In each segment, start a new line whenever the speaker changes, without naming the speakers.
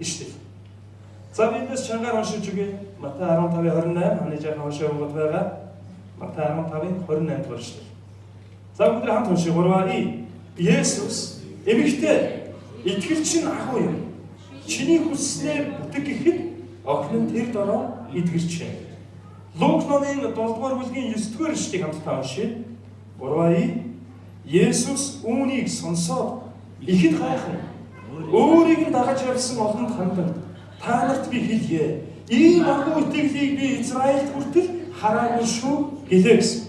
иштэл. За би эндээс чангаар уншиж өгье. Матай 15:28 ханы жаахан уншиж өгöd байгаа. Матай 15:28 дугаар ишлэл. За бүгд хамт уншия. 3 Есүс эмэгтэй итгэлч нь агуу юм. Чиний хүсснээр бүтэг гэхэд охин нь тэр дороо идгэрчээ. Лук номын 7-р бүлгийн 9-р ишлэгийг хамтдаа уншия. 3 Есүс үүнийг сонсоод ихэд гайхав. Өөрийг нь дагаж явсан олонд хандан та нарт би хэлье. Ийм агуу итгэлийг би Израильд хүртэл хараагүй шүү гэлээ гэсэн.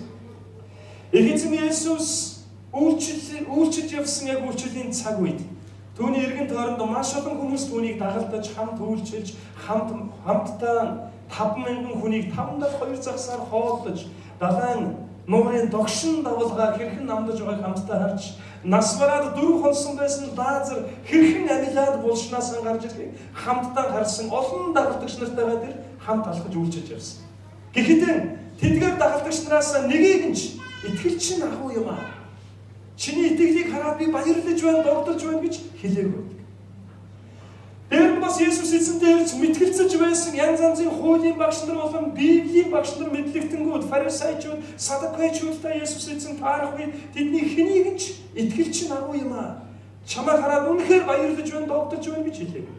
Эхэзэн Есүс үйлчилж явсан яг үйлчлэлийн цаг үед түүний эргэн тойронд маш олон хүмүүс түүнийг дагалдаж хамт үйлчилж хамтдаа 5,000 хүнийг 5-2 загсаар хооллож далайн нуурын догшин давалгаа хэрхэн намдаж байгааг хамтдаа харж нас бараад 4 хонсон байсан Лазар хэрхэн амилаад булшнаас гарч ирэхийг хамтдаа харсан олон дагалдагч нартайгаа тэр хамт алхаж үйлчилж явсан. Гэхдээ тэдгээр дагалдагч нараас нэгийг нь итгэлч нь агуу юм аа. Чиний итгэлийг хараад би баярлаж байна, дурдж байна гэж хэлээгүй. Тэр бас Есүс эзэн дээрч мэтгэлцэж байсан янз янзын хуулийн багш нар болон Библийн багш нар мэдлэгтэнгүүд, фарисеучуд, садукеучудтай Есүс эзэн таарах үед тэдний хэнийг нь итгэлч нь агуу юм аа. Чамайг хараад үнэхээр баярлаж байна, дурдж байна гэж хэлээгүй.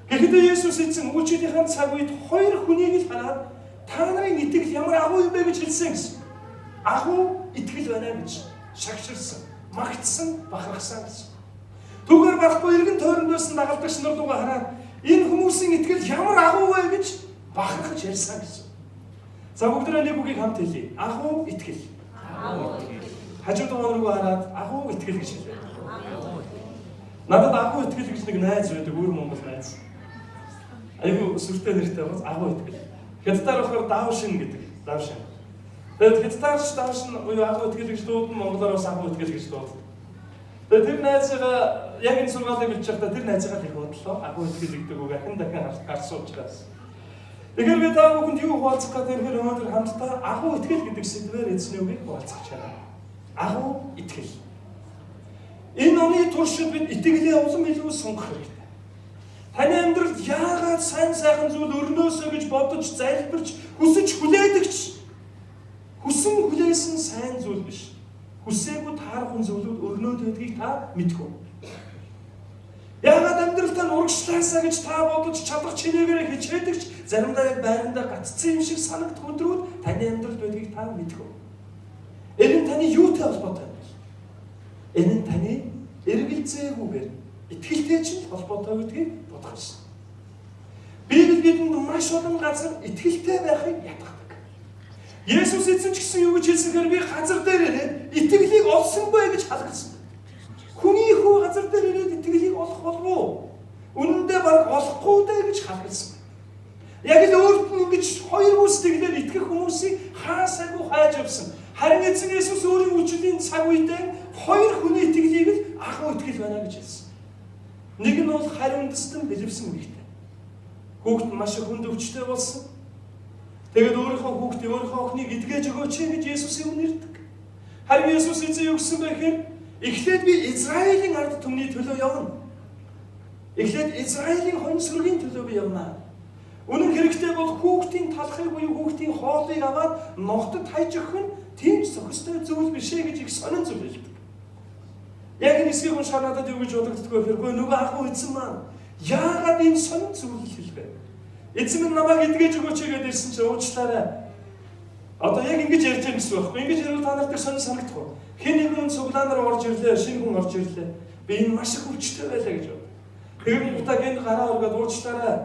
Гэхдээ Есүс эзэн үйлчлэлийн цаг үед 2 хүнийг л хараад та нарын итгэл ямар агуу юм бэ гэж хэлсэн гэсэн. Агуу итгэл байна гэж шагширсан, магтсан, бахархсан гэсэн. Түгээр барахгүй эргэн тойронд байсан дагалдагч нар руугаа хараад энэ хүмүүсийн итгэл ямар агуу вэ гэж бахархаж ярьсан гэсэн. За бүгдээ нэг үгийг хамт хэлье. Агуу итгэл. Хажууд байгаа руугаа хараад агуу итгэл гэж хэлээ. Надад агуу итгэл гэж нэг найз байдаг, өөр Монгол найз. Айгу сүртэй нэртэй бас агуу итгэл. Хятадаар болохоор даавшин гэдэг. Даавшин. Тэгээд хятадаарч даавшин буюу агуу итгэл гэж дуудсан, монголоор бас агуу итгэл гэж дуудсан. Тэгээд тэр найзгаа яг энэ сургаалыг бичиж байхдаа тэр найзгаа их бодлоо. Агуу итгэл гэдэг үг дахин харсан учраас. Тэгэхээр би та бүхэнд юу хуваалцах гэдэг вэ? Өнөөдөр хамтдаа агуу итгэл гэдэг сэдвээр эзний үгийг хуваалцах чанаа. Агуу итгэл. Энэ оны туршид бид итгэлээ улам илүү сонгох хэрэгтэй. Таны амьдралд яагаад сайн сайхан зүйл өрнөөсөө гэж бодож, залбирч, хүсэж хүлээдэгч хүсэн хүлээсэн сайн зүйл биш. Хүсээгүй таархан зүйлүүд өрнөөд байдгийг та мэдгүй. Яагаад амьдралтаа урагшлаасаа гэж та бодож чадах чинээгээр хичээдэгч заримдаа яг байрандаа гаццсан юм шиг санагдах өдрүүд таны амьдралд байдгийг та мэдгүй. Энэ нь таны юутай холбоотой юм бэ? Энэ нь таны эргэлзээгүйгээр итгэлтэй ч холбоотой гэдгийг бодох ёстой. Библи бидэнд маш олон газар итгэлтэй байхыг ятгадаг. Есүс эзэн ч гэсэн юу гэж хэлсэнээр би газар дээр ирээд итгэлийг олсонгүй гэж халагдсан. Хүний хүү газар дээр ирээд итгэлийг олох болов уу? Үнэндээ баг олохгүй дээ гэж халагдсан. Яг л өөрт нь ингэж 2 хүс тэглээр итгэх хүмүүсийг хаасаагүй хайж авсан. Харин эзэн Есүс өөрийн үжилийн цаг үедээ 2 хүний итгэлийг л агуу итгэл байна гэж хэлсэн. Нэг нь бол хариу үндэстэн бэлэвсэн үрэгтэй. Хүүхэд маш их хүнд өвчтэй болсон. Тэгээд өөрийнхөө хүүхдээ өөрийнхөө охиныг эдгэж өгөөч гэж Есүсийг үнэрдэг. Харин Есүс эзэн юу гэсэн бэ гэхээр эхлээд би Израилийн ард түмний төлөө явна. Эхлээд Израилийн хонь сүргийн төлөө би явна. Үнэн хэрэгтэй бол хүүхдийн талхыг буюу хүүхдийн хоолыг аваад ногтод хайж өгөх нь тийм зохистой зүйл биш ээ гэж их сонин зүйл хэлдэг. Яг энэ эсгийг уншаад надад юу гэж бодогддгоо хэрэг нөгөө агуу эзэн маань яагаад ийм сонин зүйл хэлвэ? Эзэн минь намайг эдгэж өгөөч гэдэг ирсэн чинь уучлаарай. Одоо яг ингэж ярьж байгаа гэсэн байхгүй. Ингэж ярил та нарт сонин санагдах уу? Хэн нэгэн цуглаанаар орж ирлээ, шинэ хүн орж ирлээ. Би энэ маш их өвчтэй байлаа гэж бод. Тэгвэл бутаг энэ гараа өргөд уучлаарай.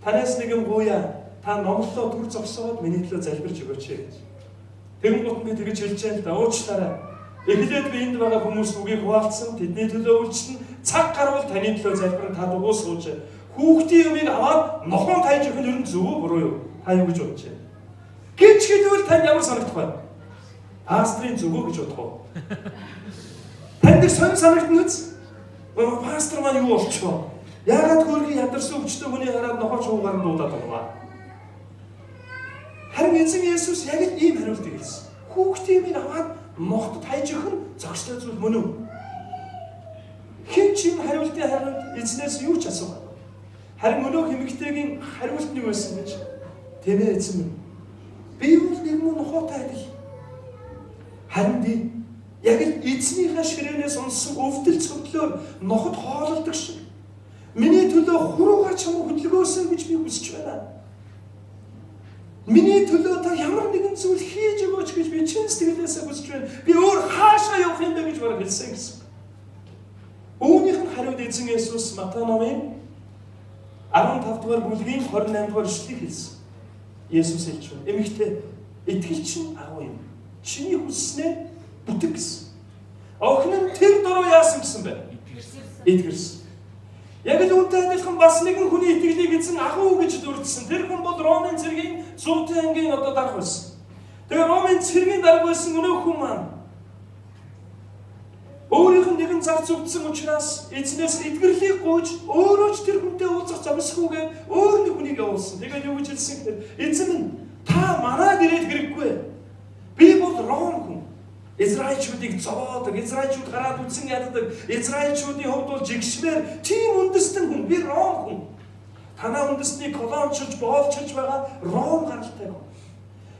Танаас нэг юм гуяа. Та номлолоо түр зогсоод миний төлөө залбирч өгөөч гэж. Тэгвэл бут би тэгж хэлж байгаа л да. Уучлаарай. Эхлээд би энд байгаа хүмүүс үгийг хуваалцсан, тэдний төлөө үйлчлэн, цаг гарвал таны төлөө залбирэн та дугуй сууж. Хүүхдийн юмыг аваад нохоон тайж өгөх нь ер нь зөв үү, буруу юу? Та юу гэж бодож байна? Гэж хэлвэл тань ямар санагдах вэ? Пастрын зөв үү гэж бодох уу? Танд их сонь санагдана үз? Пастор маань юу болчихоо? Яагаад хөргийн ядарсан өвчтөй хүний хараад нохоо шуугаар нь дуудаад байна? Харин эзэн Есүс яг л ийм хариулт өгсөн. Хүүхдийн юмыг аваад нохтод хайж өгөх нь зохистой зүйл мөн үү? Хэн ч юм хариултын хариулт эзнээс юу ч асуух. Харин өнөөх эмэгтэйгийн хариулт нэг байсан гэж. Тэмээ эзэн минь. Би бол нэг мөн нохоотой адил. Харин би яг л эзнийхээ ширээнээс унсан өвдөл цогтлоор нохот хоололдог шиг. Миний төлөө хуруугаар чамд хөдөлгөөсөн гэж би хүсэж байна. Миний төлөө та ямар нэгэн зүйл хийж өгөөч гэж би чин сэтгэлээсээ хүсэж байна. Би өөр хаашаа явах юм бэ гэж бараг хэлсэн гэсэн. Үүнийх нь хариуд эзэн Есүс Матай номын 15 дугаар бүлгийн 28 дугаар ишлэлийг хэлсэн. Есүс хэлж байна. Эмэгтэй, итгэл чинь агуу юм. Чиний хүсснээ бүтэг гэсэн. Охин нь тэр дөрөв яасан гэсэн бэ? Итгэрсэн. Яг л үүнтэй адилхан бас нэгэн хүний итгэлийг эзэн агуу гэж дурдсан. Тэр хүн бол Ромын цэргийн 100 ангийн дарга байсан. Тэгээ Ромын цэргийн дарга байсан өнөөх хүн маань өөрийнх нь нэгэн зар зүгдсэн учраас эзнээс эдгэрлийг гуйж өөрөө ч тэр хүнтэй уулзах замсгүйгээр өөр нэг хүнийг явуулсан. Тэгээд юу гэж хэлсэн гэхээр эзэн минь та манайд ирээд хэрэггүй. Би бол Ром хүн. Израильчүүдийг зовоодог, израильчүүд гараад үдсэн яддаг, израильчүүдийн хувьд бол жигшмээр тийм үндэстэн хүн. Би Ром хүн. Танаа үндэстнийг колончилж, боолчилж байгаа Ром гаралтай хүн.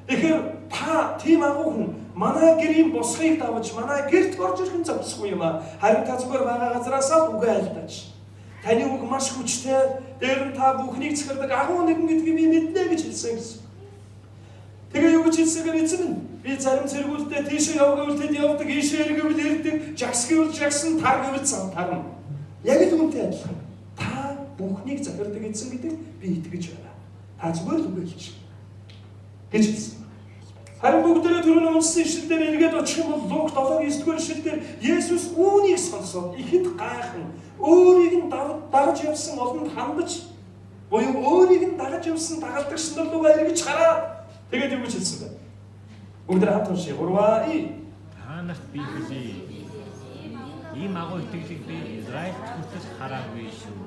Тэгэхээр та тийм агуу хүн. Манай гэрийн босхийг давж, манай гэрт орж ирэх нь зовсгүй юм аа. Харин та зүгээр байгаа газараасаа үгээ айлдаач. Таны үг маш хүчтэй. Дээр нь та бүхнийг захирдаг агуу нэгэн гэдгийг би мэднэ гэж хэлсэн гэсэн. Тэгээ юу гэж хэлсэгээр эзэн минь би зарим цэргүүлдэ тийшээ явгавал тэд явдаг, ийшээ эргэвэл ирдэг, жагс гэвэл жагсан, тар гэвэл тарна. Яг л үүнтэй адилхан. Та бүхнийг захирдаг эзэн гэдэг би итгэж байна. Та зүгээр л үгээ хэлж гэж хэлсэн. Харин бүгдээрээ түрүүний унсан ишлэлээр эргээд очих юм бол Лук 7:9-р ишлэлээр Есүс үүнийг сонсоод ихэд гайхан өөрийг нь дагаж явсан олонд хандаж буюу өөрийг нь дагаж явсан дагалдагч нар руу эргэж хараад тэгээд юу гэж хэлсэн бэ? Бүгдээр хамт уншия. 3
Та нарт би хэлье. Ийм агуу итгэлийг би Израильд хүртэл хараагүй шүү.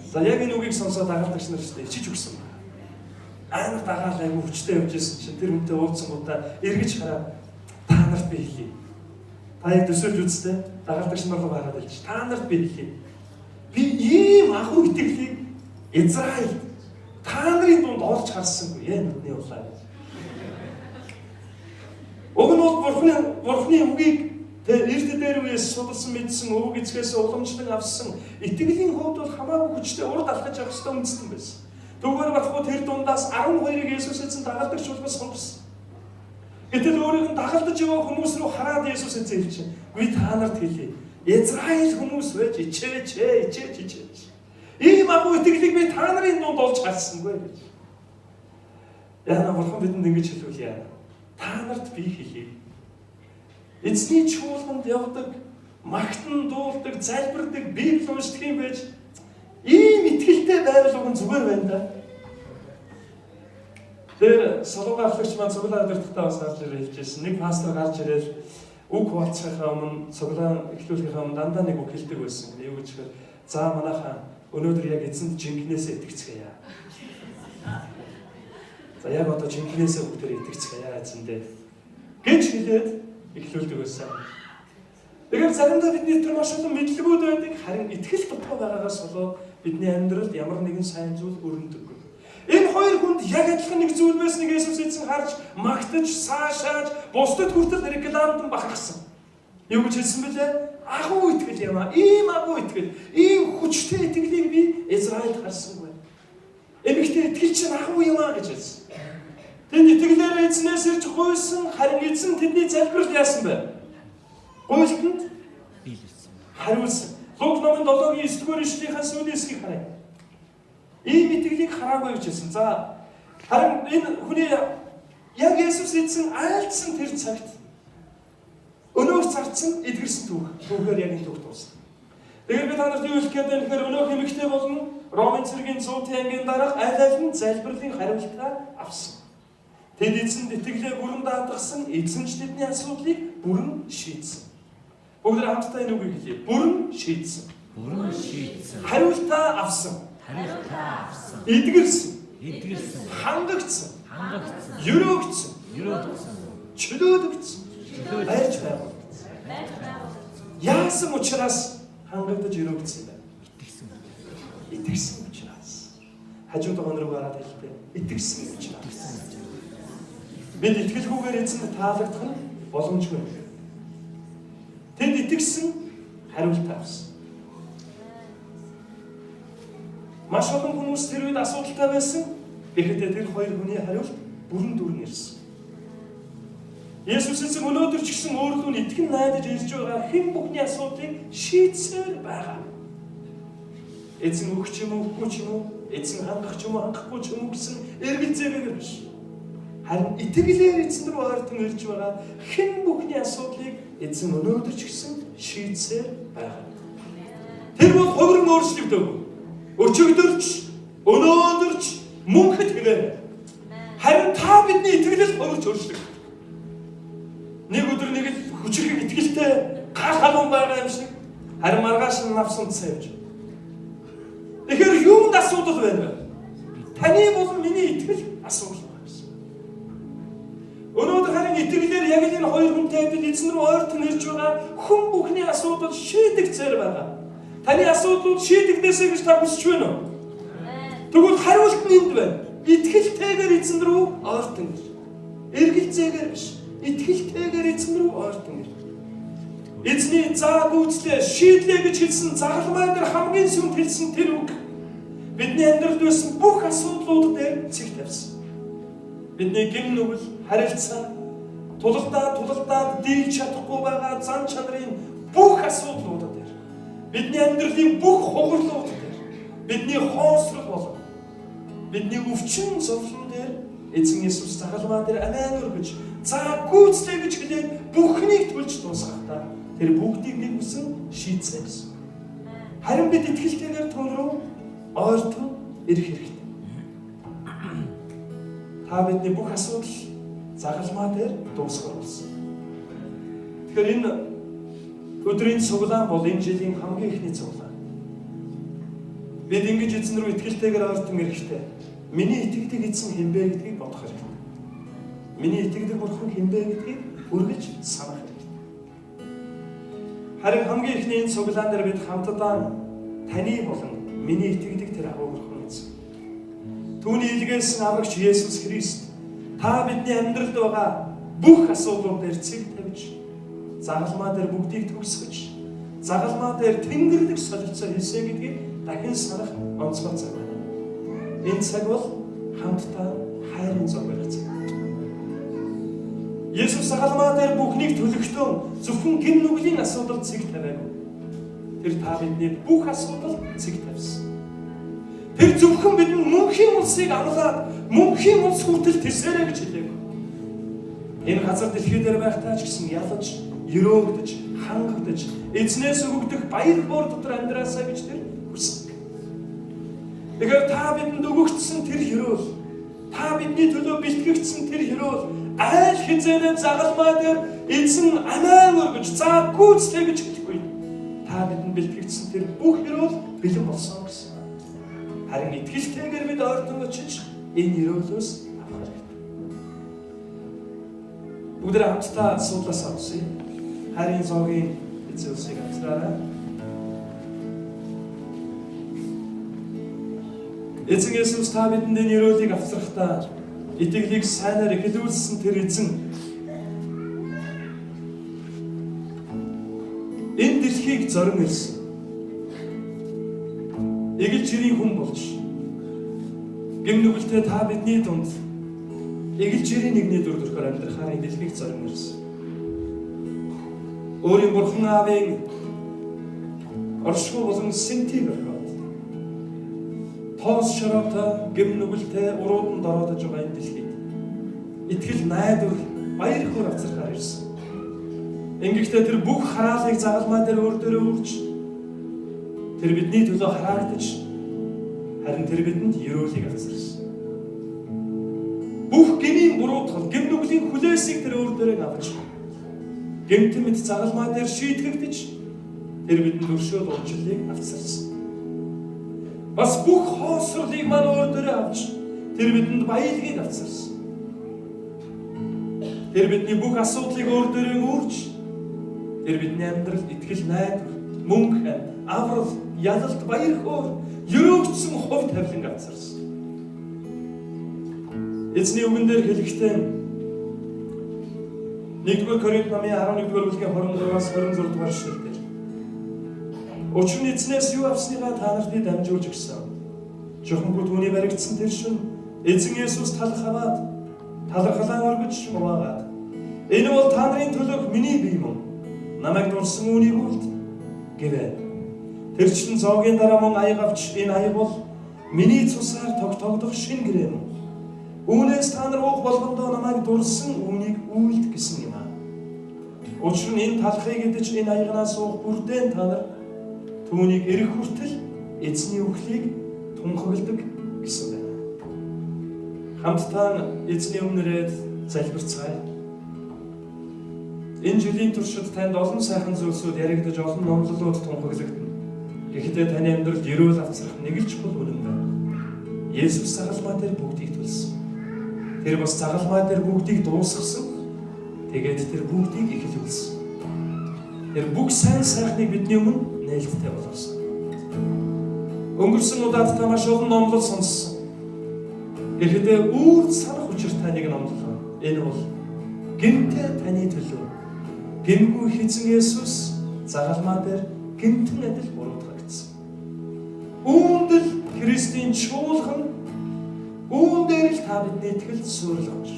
За яг энэ үгийг сонсоод дагалдагч нар ч ичиж өгсөн. Амар дагаал аягүй хүчтэй явж ирсэн чинь тэр хүнтэй уулзсан удаа эргэж хараад та нарт би хэлье. Та яг төсөөлж үзтээ дагалдагч нар руу гараад хэлж. Та нарт би хэлье. Би ийм агуу итгэлийг Израиль та нарын дунд олж харсангүй ээ нүдний улаан. Уг нь бол бурхны үгийг эрт дээр үеэс судалсан мэдсэн өвөг эцгээс уламжлан авсан итгэлийн хувьд бол хамаагүй хүчтэй урд алхаж явах хэрэгтэй үндэстэн байсан. Түүгээр болохгүй тэр дундаас 12-ыг Есүс эзэн дагалдагч болгож сонгосон. Гэтэл өөрийг нь дагалдаж яваа хүмүүс рүү хараад Есүс эзэн хэлж байна. Би та нарт хэлье. Израиль хүмүүс байж ичээж. Ийм агуу итгэлийг би та нарын дунд олж харсангүй гэж. Яна бурхан бидэнд ингэж хэлүүлье. Та нарт би хэлье. Эзний чуулганд явдаг, магтан дуулдаг, залбирдаг, Библи уншдаг юм байж ийм итгэлтэй байвал уг зүгээр байна да. Тэр солонгоо ахлагч маань цуглаан өдөртөгтэй бас гарч ирээ хэлжсэн. Нэг пастор гарч ирээд үг хуваалцахаа өмнө цуглаан эхлүүлэхээ өмнө дандаа нэг үг хэлдэг байсан. Юу гэж хэлэхээр за манайхаа өнөөдөр яг эзэнд жинкнээсээ итгэцгээе. За яг одоо жинкнээсээ бүгдээр итгэцгээе эзэндээ гэж хэлээд эхлүүлдэг байсан. Тэгэхээр заримдаа бидний тэр маш олон мэдлэгүүд байдаг. Харин итгэл дутуу байгаагаас болоод бидний амьдралд ямар нэгэн сайн зүйл өрнөдөггүй. Энэ хоёр хүнд яг адилхан нэг зүйл байсныг Есүс эзэн харж, магтаж, саашааж, бусдад хүртэл рекламдан бахархсан. Юу гэж хэлсэн бэлээ? Агуу итгэл юм аа. Ийм агуу итгэл, ийм хүчтэй итгэлийг би Израильд харсангүй. Эмэгтэй итгэл чинь агуу юм аа гэж хэлсэн. Тэнд итгэлээр эзнээс ирж гуйсан, харин эзэн тэдний залбирал яасан бэ? Гуйлтанд
Биелсэн.
хариулсан. Лук номын 7:9-р ишлэлийнхаа сүүлийн хэсгийг харъя. Ийм итгэлийг хараагүй гэж хэлсэн. За харин энэ хүний яг Есүс эзэн айлдсан тэр цагт өнөөх зарцсан эдгэрсэн түүхээр яг энэ түүх дуусна. Тэгэхээр би та нарт юу хэлэх гээд байна гэхээр өнөөх эмэгтэй болон Ромын цэргийн 100 ангийн дарга аль нь залбирлын хариултаа авсан. Тэд эзэнд итгэлээ бүрэн даатгсан, эзэн ч тэдний асуудлыг бүрэн шийдсэн. Бүгд хамтдаа энэ үгийг хэлье. Бүрэн шийдсэн.
Бүрэн шийдсэн.
Хариултаа авсан.
Хариултаа авсан.
Эдгэрсэн.
Эдгэрсэн.
Хангагдсан.
Хангагдсан.
Өрөөгдсөн.
Өрөөгдсөн.
Чөлөөдөгдсөн. Байж
Чөлөөдөгдсөн.
байгуулсан. Яасан учраас хангагдаж өрөөгдсөн юм бэ?
Итгэсэн.
Итгэсэн учраас. хажууд байгаа руу гараад хэлдэг. Итгэсэн гэж байна. Бид итгэлгүйгээр эзэнд таалагдах нь боломжгүй. Тэнд итгэсэн хариулт авсан. Маш олон хүмүүс тэр үед асуудалтай байсан. Тэгэхдээ тэр хоёр хүний хариулт бүрэн дүрэн ирсэн. Есүс эзэн өнөөдөр ч гэсэн өөрлөө итгэн найдаж ирж байгаа хэн бүхний асуудлыг шийдсээр байгаа. Эзэн өгч юм уу, үгүй ч юм уу, эзэн хангах ч юм уу, хангахгүй ч юм уу гэсэн эргэлзээгээр биш. Харин итгэлээр эзэн рүү ойртон ирж байгаа хэн бүхний асуудлыг эзэн өнөөдөр ч гэсэн шийдсээр байгаа. Тэр бол хувиран өөрчлөгдөв. Өчигдөрч, өнөөдөрч мөнхөд хэвээр. Харин та бидний итгэлээс хувирч өөрчлөгдөв. Нэг өдөр нэг л хүчрхэг итгэлтэй гахалуун байгаа юм шиг харин маргааш нь навсан цайвж. Тэгэхээр юунд асуудал байна вэ? Таны болон миний итгэл асуудал байна. Өнөөдөр харин итгэлээр яг л энэ хоёр хүнтэй адил эзэн рүү ойртон ирж байгаа хүн бүхний асуудал шийдэгцээр байгаа. Таны асуудлууд шийдэгдээсэй гэж та хүсэж байна уу? Тэгвэл хариулт нь энд байна. Итгэлтэйгээр эзэн рүү ойртон ир. Эргэлзээгээр биш. Итгэлтэйгээр эзэн рүү ойртон ир. Эзний заа гүйцлээ, шийдлээ гэж хэлсэн загалмай дээр хамгийн сүмд хэлсэн тэр үг бидний амьдралд байсан бүх асуудлууд дээр цэг тавьсан. Бидний гэм нүгэл, харилцаа, тулалдаад дийлж чадахгүй байгаа зан чанарын бүх асуудлууд дээр, бидний амьдралын бүх хугарлууд дээр, бидний хоосрол болон бидний өвчин зовлон дээр эзэн Есүс загалмай дээр амиа гэж заа гүйцлээ гэж хэлээд бүхнийг төлж дуусгахдаа тэр бүгдийг нэг үсэн шийдсэн гэсэн. Харин бид итгэлтэйгээр түүн рүү ойртон ирэх хэрэгтэй. Та бидний бүх асуудал загалмай дээр дуусгар болсон. Тэгэхээр энэ өдрийн цуглаан бол энэ жилийн хамгийн ихний цуглаан. Бид ингэж эзэн рүү итгэлтэйгээр ойртон ирэхдээ миний итгэдэг эзэн хэн бэ гэдгийг бодох хэрэгтэй. Миний итгэдэг бурхан хэн бэ гэдгийг үргэлж санах хэрэгтэй. Харин хамгийн ихний энэ цуглаан дээр бид хамтдаа таны болон миний итгэдэг тэр агуу бурхан эзэн. Түүний илгээсэн аврагч Есүс Христ та бидний амьдралд байгаа бүх асуудлууд дээр цэг тавьж, загалмай дээр бүгдийг төгсгөж, загалмай дээр тэнгэрлэг солилцоо хийсэн гэдгийг дахин санах онцгой цаг байна. Энэ цаг бол хамтдаа хайрын зов барих цаг. Есүс загалмай дээр бүхнийг төлөхдөө зөвхөн гэм нүглийн асуудал цэг тавиагүй. Тэр та бидний бүх асуудал цэг тавьсан. Тэр зөвхөн бидний мөнхийн улсыг амлаад мөнхийн улс хүртэл тэсэрэ гэж хэлээгүй. Энэ газар дэлхий дээр байхдаа ч гэсэн ялаж, өрөөгдөж, хангагдаж, эзнээс өгөгдөх баяр хөөр дотор амьдраасаа гэж тэр хүсдэг. Тэгэхээр та бидэнд өгөгдсөн тэр хөрөөл, та бидний төлөө бэлтгэгдсэн тэр хөрөөл айл хизээний загалмай дээр эзэн амиа өргөж, заа гүйцлээ гэж хэлэхгүй. Та бидэнд бэлтгэгдсэн тэр бүх хөрөөл бэлэн болсон гэсэн. Харин итгэлтэйгээр бид ойртон очиж энэ хөрөөлөөс авах хэрэгтэй. Бүгд хамтдаа судлаасаа авсъя. Харин зоогийн эзэлсийг авсараа. Эзэн Есүс та бидэнд энэ хөрөөлийг авсрахдаа итгэлийг сайнаар эхлүүлсэн тэр эзэн энэ дэлхийг зорин ирсэн. Эгэл жирийн хүн болж гэм нүгэлтэй та бидний дунд эгэл жирийн нэгний дүр төрхөөр амьдрахаар энэ дэлхийг зорин ирсэн. Өөрийн бурхан аавын оршихуй болон сэнтийг орхиод тоос шороотой гэм нүгэлтэй уруудан дороодож байгаа энэ дэлхийд итгэл найдвар баяр хөөр авцархаар ирсэн. Ингэхдээ тэр бүх хараалыг загалмай дээр өөр дөрөө үрж тэр бидний төлөө хараагдаж харин тэр бидэнд ерөөлийг авчирсан. Бүх гмийн буруутгал, гэм нүглийн хүлээсийг тэр өөр дөрөө авч гэмтэн мэд загалмай дээр шийтгэгдэж тэр бидэнд өршөөл уучлалыг авчирсан. Бас бүх хоосрлыг мань өөр дөрөө авч тэр бидэнд баялагийг авчирсан. Тэр бидний бүх асуудлыг өөр дөрөө өөрч тэр бидний амьдралд итгэл найдвар, мөнгө, аврал, ялалт, баяр хөөр, өрөөгдсөн хувь тавилан авчирсан. Эзний үгэн дээр хэлэхдээ 1-р Коринт номын 11-р бүлгийн 23-аас 26-р эшлэлдэр учир нь эзнээс юу авсныгаа та нарт дамжуулж өгсөн. Жохонгүй түүний баригдсан тэр шин эзэн Есүс талархлаа өргөж хуваагаад энэ бол та нарын төлөөх миний бие мөн намайг дурсан үүнийг үлд гэвэ. Тэр чин зоогийн дараа мөн аяг авч энэ аяг бол миний цусаар тогтоогдох шин гэрээ мөн. Үүнээс та нар уух болгондоо намайг дурсан үүнийг үлд гэсэн юм аа. Учир нь энэ талхыг идэж энэ аягнаас уух бүрдээ та нар түүнийг эрэх хүртэл эзний үхлийг тунхагладаг гэсэн байна. Хамтдаа эзний өмнөрөөд залбирцгаая. Энэ жилийн туршид танд олон сайхан зүйлсүүд яригдаж олон номлолууд тунхаглагдана. Гэхдээ таны амьдралд ерөөл авцрах нэг л чухал үнэн байна. Есүс загалмай дээр бүгдийг төлсөн. Тэр бас загалмай дээр бүгдийг дуусгасан. Тэгээд тэр бүгдийг эхлүүлсэн. Тэр бүх сайн сайхныг бидний өмнө нээлттэй болгосон. Өнгөрсөн удаад та маш олон номлол сонссон. Гэхдээ үүрд санах учиртай нэг номлол байна. Энэ бол гэмтээ таны төлөө. Гэмгүй хэзэн Есүс загалмай дээр гэмтэн адил буруутгагдсан. Үүндэл Христийн чуулган үүн дээр л та бидний итгэл суурилж.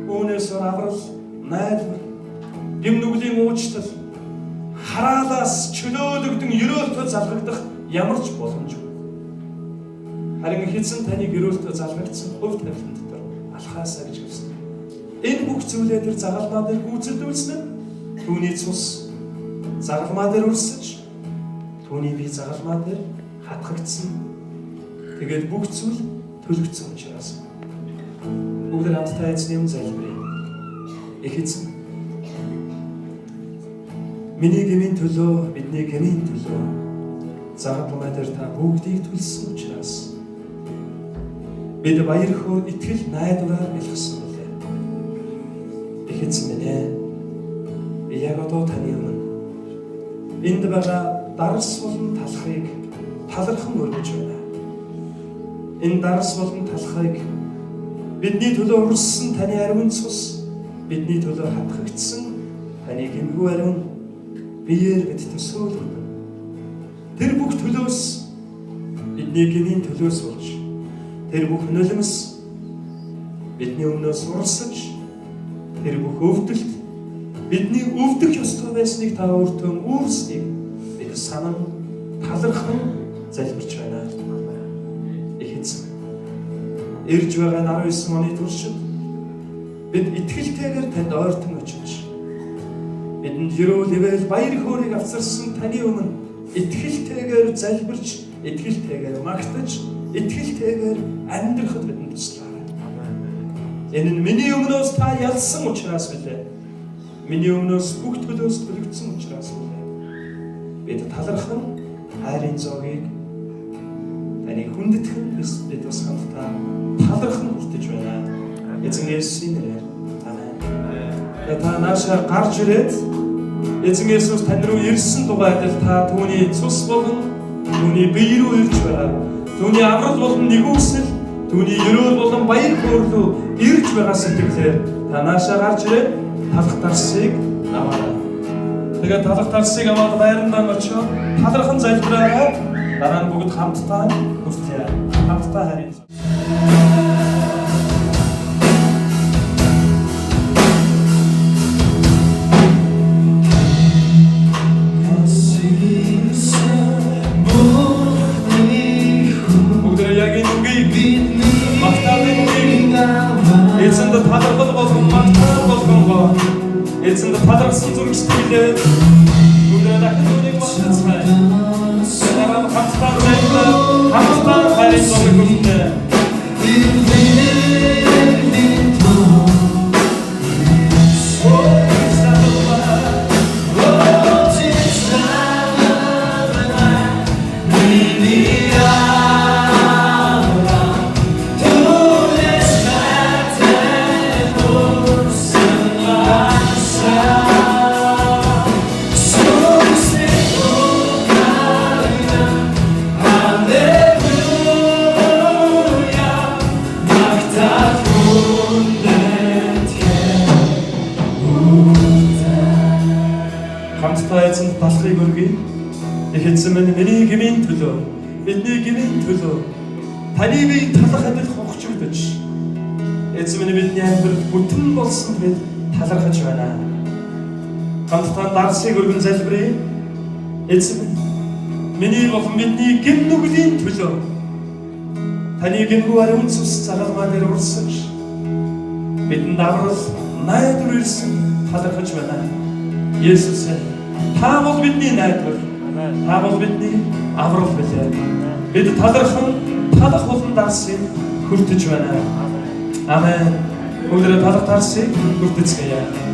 Үүнээс аврал, найдвар, гэм нүглийн уучлал, хараалаас чөлөөлөгдөн ерөөлтөд залгагдах ямар ч боломжгүй. Харин хэзэн таныг ерөөлтөд залгагдсан хувь тавилан дотор алхаасаа гэж хэлсэн. Энэ бүх зүйлээ тэр загалмай дээр гүйцэлдүүлсэн нь түүний цус загалмай дээр өрсөж түүний бие загалмай дээр хатгагдсан. Тэгээд бүх зүйл төлөгдсөн учраас бүгд хамтдаа эзний өмнө залбирая. Их эзэн, миний гмийн төлөө, бидний гмийн төлөө загалмай дээр та бүгдийг төлсөн учраас бид баяр хөөр итгэл найдвараар бэлгсэн билээ. Их эзэн минь ээ, би яг одоо таны өмнө энд байгаа дарс болон талхыг талархан өргөж байна. Энэ дарс болон талхыг бидний төлөө өрссөн таны ариун цус, бидний төлөө хатгагдсан таны гэмгүй ариун биеэр бид төсөөлөв. Тэр бүх төлөөс бидний гмийн төлөөс болж тэр бүх нулимс бидний өмнөөс урсаж тэр бүх өвдөлт бидний өвдөх ёстой байсныг та өөртөө үүрснийг бид санан талархан залбирч байна. Их эзэн, ирж байгаа 19 оны туршид бид итгэлтэйгээр танд ойртон очиж бидэнд ерөөл ивэл баяр хөөргийг авчирсан таны өмнө итгэлтэйгээр залбирч, итгэлтэйгээр магтаж, итгэлтэйгээр амьдрахад бидэнд туслаарай. Энэ нь миний өмнөөс та ялсан учраас билээ. Миний өмнөөс бүх төлөөс төлөгдсөн учраас билээ. Бид талархан хайрын зоогийг таны хүндэтгэн бид бас хамтдаа талархан хүртэж байна. Эзэн Есүсийн нэрээр. Амен. Та наашаа гарч ирээд эзэн Есүс тань руу ирсэн дугайд та түүний цус болон түүний бие рүү ирж байгаа. Түүний аврал болон нэгүсэл, түүний ерөөл болон баяр хөөр рүү ирж байгаа сэтгэлээр та наашаа гарч ирээд талах дарсыг аваарай. Тэгээд талах дарсыг аваад байрандаа очиод талархан залбираарай. Дараа нь бүгд хамтдаа хүртье. Хамтдаа харин. Эцэнд талархал болгон магтаал болгонгоо эцэнд талархсан зүрх сэтгэлээ бүгдээ дахин үнийг магтацгаая. Дараа хамтдаа зайлшгүй хамтдаа хайрын зовлон хүртээ. Их эзэн минь миний гмийн төлөө, бидний гмийн төлөө таны бие талах адил хогчогдож эзэн минь бидний амьдрал бүтэн болсон гэж талархаж байна. Хамтдаа дарсыг өргөн залбирая. Эзэн минь миний болон бидний гин нүглийн төлөө таны гингүй ариун цус цагаалмаа дээр урсаж бидэнд аврал найдвар ирсэн талархаж байна. Есүс та бол бидний найдвар. Та бол бидний аврал билээ. Бид талархан талах болон дарсыг хүртэж байна. Амен. Өнөөдөр талах дарсыг хүртэцгээе.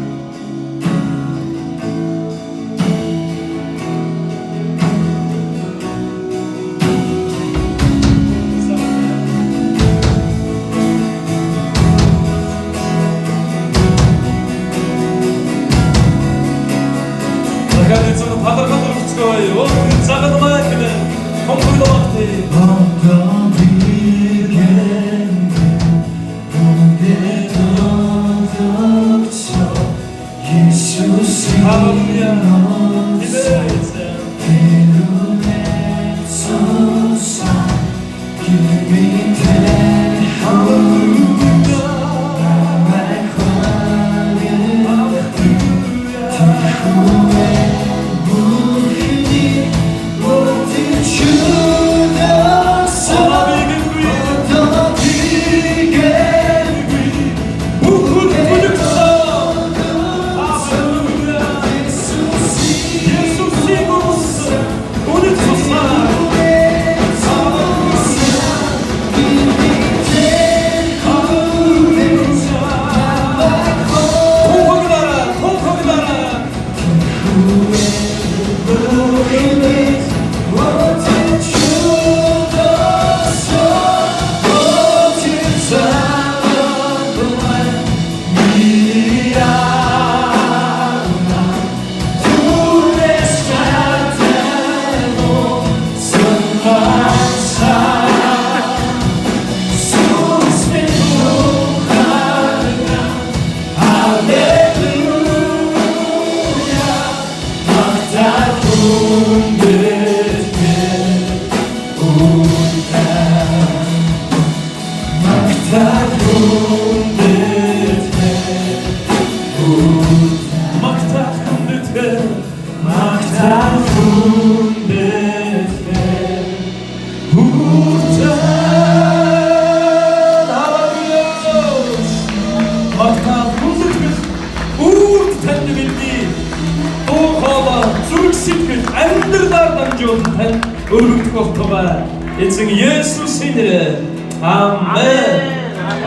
Эзэн Есүсийн нэрээр амен.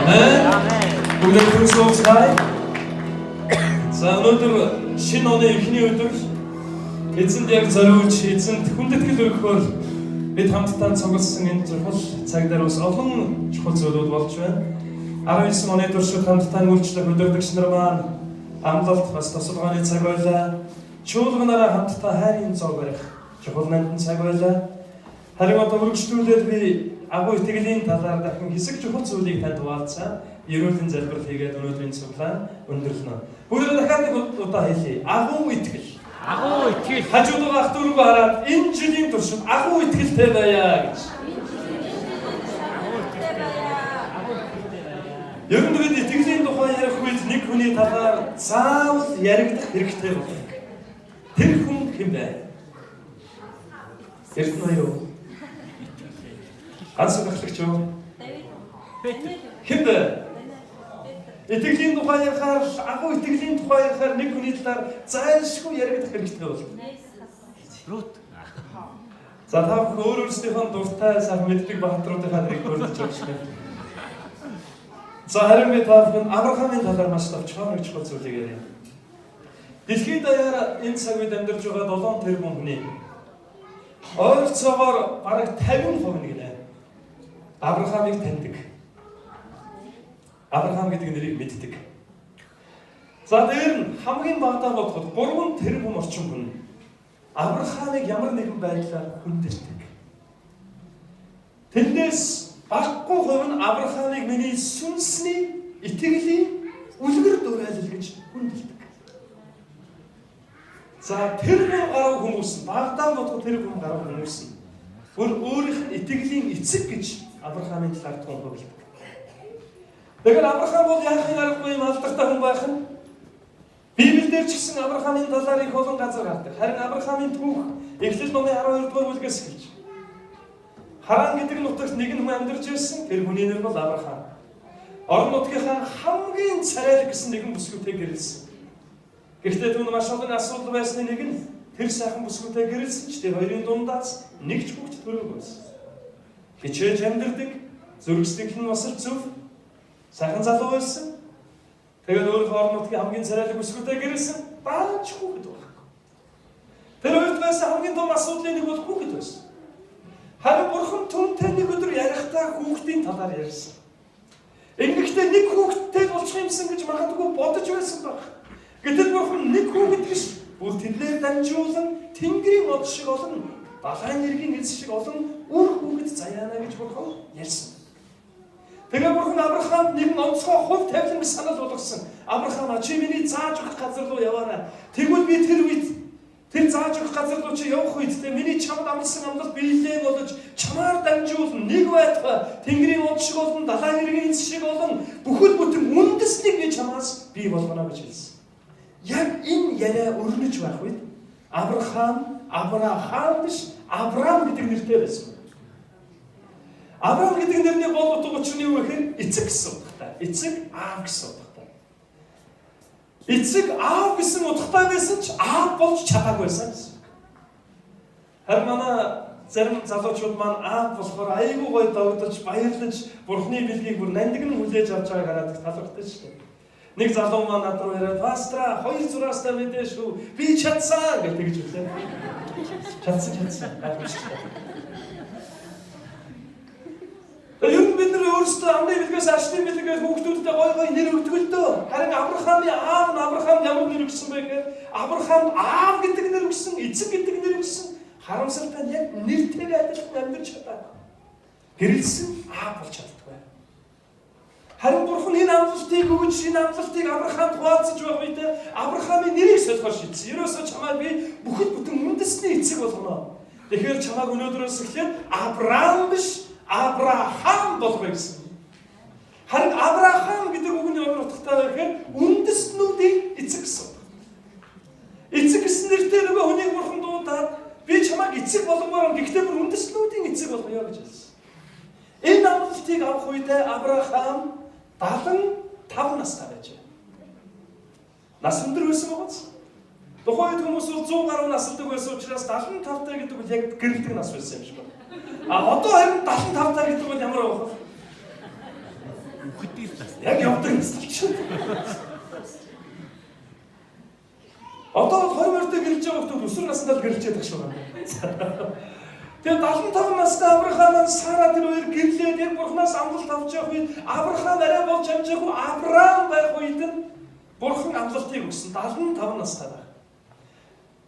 Амен. Бүгд хүнсээ. За өнөөдөр шинэ оны эхний өдөр эзэнд яг зориулж эзэнд хүндэтгэл өгөхөөр бид хамтдаа цугласан энэ чухал цаг дээр бас олон чухал зүйлүүд болж байна. 19 оны туршид хамтдаа үйлчлэх өдөртөгч нар маань амлалт бас тусалгааны цаг байлаа. Чуулганаараа хамтдаа хайрын зов барих чухал нандин цаг байлаа. Харин одоо үргэлжлүүлээд би агуу итгэлийн талаар дахин хэсэг чухал зүйлийг танд хуваалцсан. Ерөөлийн залбирал хийгээд өнөөдрийн цуглаан өндөрлөнө. Бүгд дахиад нэг удаа хэлье. Агуу итгэл.
Агуу итгэл.
Хажуудаа ах дүүргөө хараад энэ жилийн туршид агуу итгэлтэй байя гэж. Ер нь бид итгэлийн тухай ярих үед нэг хүний талаар заавал яригдах хэрэгтэй байна. Тэр хүн хэн бэ? Эрдэнэ юу? Ганц гахлагч юу? Хэн бэ? Итгэлийн тухай ярихаар, агуу итгэлийн тухай ярихаар нэг хүний талаар зайлшгүй яригдах хэрэгтэй болно.
Рут.
За та өөр өөрсдийнхөө дуртай сайн мэддэг бахтруудынхаа нэрийг хөрдөж өгч. За харин би та бүхэн Авраамын талаар маш товчхон нэг чухал зүйлийг ярив. Дэлхийд даяар энэ цаг үед амьдарч байгаа 7 тэрбум хүний ойролцоогоор бараг 50% нэгнэ. Авраамыг таньдаг. Авраам гэдэг нэрийг мэддэг. За дээр нь хамгийн багадаа бодоход 3 тэрбум орчим хүн Авраамыг ямар нэгэн байдлаар хүндэлдэг. Тэндээс баггүй хувь нь Авраамыг миний сүнсний итгэлийн үлгэр дуурайлал гэж хүндэлдэг. За тэр гаруй хүмүүс нь Багдаан бодгоо тэр хүн гаруй хүмүүс нь бүр өөрийнх нь итгэлийн эцэг гэж Авраамын талаар тунхаглав. Тэгэхээр Авраам бол яахын аргагүй юм алдартай хүн байх нь Библиэлд ч гэсэн Авраамын талаар их олон газар гардаг. Харин Авраамын түүх Эхлэл номын 12 дугаар бүлгээс эхэлж Харан гэдэг нутагт нэгэн хүн амьдарч байсан. Тэр хүний нэр бол Авраам. Орон нутгийнхаа хамгийн царайлаг гэсэн нэгэн бүсгүйтэй гэрэлсэн. Гэхдээ түүнд маш олон асуудал байсны нэг нь тэр сайхан бүсгүйтэй гэрэлсэн ч тэр хоёрын дундаас нэг ч хүүхэд төрөөгүй байсан. Хичээж амьдардаг, зүрхсдэгл нь бас зөв, сайхан залуу байсан. Тэгээд өөрийнхөө орон нутгийн хамгийн царайлаг бүсгүйтэй гэрэлсэн баач хүүхэд байхгүй. Тэр хоёрт байсан хамгийн том асуудлын нэг бол хүүхэд байсан. Харин Бурхан түүнтэй нэг өдөр ярихдаа хүүхдийн талаар ярьсан. Ингэхдээ нэг хүүхэдтэй болчих юмсан гэж магадгүй бодож байсан баг. Гэтэл Бурхан нэг хүүхэд гэж бүр тэднээр дамжуулан Тэнгэрийн од шиг олон далайн нэргийн эз шиг олон үр хүүхэд заяана гэж Бурхан ярьсан. Тэгээ Бурхан Авраамд нэгэн онцгой хувь тавилан гэж санал болгосон. Авраам чи миний зааж өгөх газар руу яваарай. Тэгвэл би тэр үед тэр зааж өгөх газар руу чи явах үед те миний чамд амлсан амлалт биелээ болж чамаар дамжуулан нэг байтугай Тэнгэрийн од шиг олон далайн нэргийн эз шиг олон бүхэл бүтэн үндэснийг би чамаас бий болгоно гэж хэлсэн. Яг энэ яриа өрнөж байх үед Авраам биш Авраам гэдэг нэртэй байсан. Авраам гэдэг нэрний гол утга учир нь юу гэхээр эцэг гэсэн утгатай. Эцэг аав гэсэн утгатай. Эцэг аав гэсэн утгатай байсан ч аав болж чадаагүй байсан гэсэн. Харин манай зарим залуучууд маань аав болохоор айгүй гоё догдож баярлаж Бурхны билгийг бүр нандин нь хүлээж авч байгааг хараад талархдаг шүү дээ. Нэг залуу маань над руу ирээд "Пастра, 2 зураастай мэдээ шүү. Би чадсан" гэж тэгж хэлээ. Чадсан. Ер нь бид нар өөрсдөө амны билгээс ашны билгээс хүүхдүүдтэй гой нэр өгдөг л дөө. Харин Авраамын аав нь Авраам ямар нэр өгсөн бэ гэхээр Авраам аав гэдэг нэр өгсөн, эцэг гэдэг нэр өгсөн. Харамсалтай нь яг нэртэйгээ адилхан амьдарч чадаагүй. Гэрэлсэн аав болж чаддаггүй. Харин Бурхан энэ амлалтыг өгч энэ амлалтыг Авраамд хуваалцаж байх үед Авраамын нэрийг солихоор шийдсэн. Ерөөсөө чамайг би бүхэл бүтэн үндэсний эцэг болгоно. Тэгэхээр чамайг өнөөдрөөс эхлээд Авраам биш Авраам болгоё гэсэн. Харин Авраам гэдэг үгний ямар утгатай вэ гэхээр үндэстнүүдийн эцэг гэсэн. Эцэг гэсэн нэртэй нөгөө хүнийг Бурхан дуудаад би чамайг эцэг болгомоор гэхдээ бүр үндэстнүүдийн эцэг болгоё гэж хэлсэн. Энэ амлалтыг авах үед Авраам 75 настай байжээ. Нас өндөр байсан байгааз. Тухайн үед хүмүүс 100 гаруй настай байсан учраас 75 таа гэдэг нь яг гэрэлтэг нас байсан юм шиг байна. Одоо харин 75 таа гэдэг нь ямар байх вэ?
Үхдэг нас.
Яг явдаг нас чинь. Одоо 20 мөртөө гэрэлж байгаа хүмүүс өсвөр насндаа л гэрэлж яддаг шүү байна. Тэгээ 75 настай Авраам Сара тэр хоёр гэрлээд яг Бурханаас амлалт авч явах үед Авраам арай болж амжаагүй Авраам байх үед нь Бурхан амлалтыг өгсөн 75 настай байна.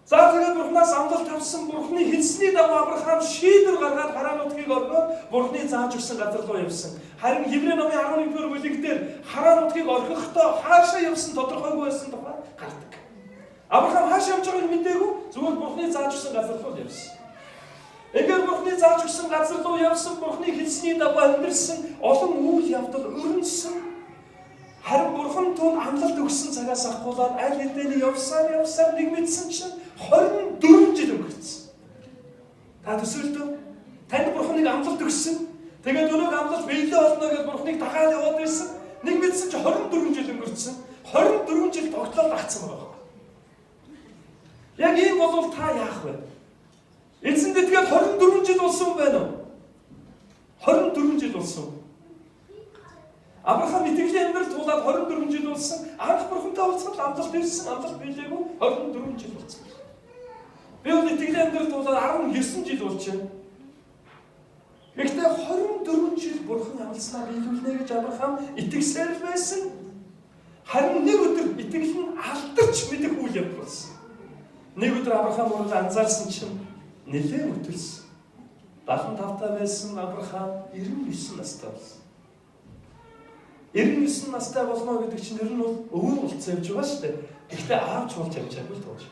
За тэгээд Бурханаас амлалт авсан Бурханы хэлсний дагуу Авраам шийдвэр гаргаад Харан нутгийг орноод Бурханы зааж өгсөн газар руу явсан. Харин Хеврей номын 11-р бүлэг дээр Харан нутгийг орхихдоо хаашаа явсан тодорхойгүй байсан тухай гардаг. Авраам хаашаа явж байгааг мэдээгүй зүгээр Бурханы зааж өгсөн газар руу явсан. Эгээр Бурханы зааж өгсөн газар руу явсан Бурханы хэлсний дагуу амьдэрсэн олон үйл явдал өрнөсөн. Харин Бурхан түүнд амлалт өгсөн цагаас ахгуулаад аль хэдийн явсаар нэг мэдсэн чинь 24 жил өнгөрцөн. Та төсөөлтөө танд Бурханыг амлалт өгсөн. Тэгээд өнөөг амлалт биелээ болно гэж Бурханыг дагаад яваад байсан. Нэг мэдсэн чинь 24 жил өнгөрцөн. 24 жил тогтлол агцсан байгаа. Яг ийм бол та яах вэ? Эцэнд тэгээд 24 жил болсон байна уу? 24 жил болсон. Авраам итгэлийн амьдрал тулаад 24 жил болсон. Анх Бурхантай уулзсан амлалт ирсэн, амлалт биелээгүй 24 жил болсон. Би бол итгэлийн амьдрал тулаад 19 жил болж байна. Гэхдээ 24 жил Бурхан амласнаа биелүүлнэ гэж Авраам итгэсээр байсан. Харин нэг өдөр итгэл нь алдарч мэдэх үйл явдал болсон. Нэг өдөр Авраам өөрөө анзаарсан чинь нэлээд өтөлсөн. 75 таа байсан Авраам 99 настай болсон. 99 настай болно гэдэг чинь ер нь бол өвөө болцсон явж байгаа шүү дээ. Гэхдээ аавч болж явж байгаагүй л тооч.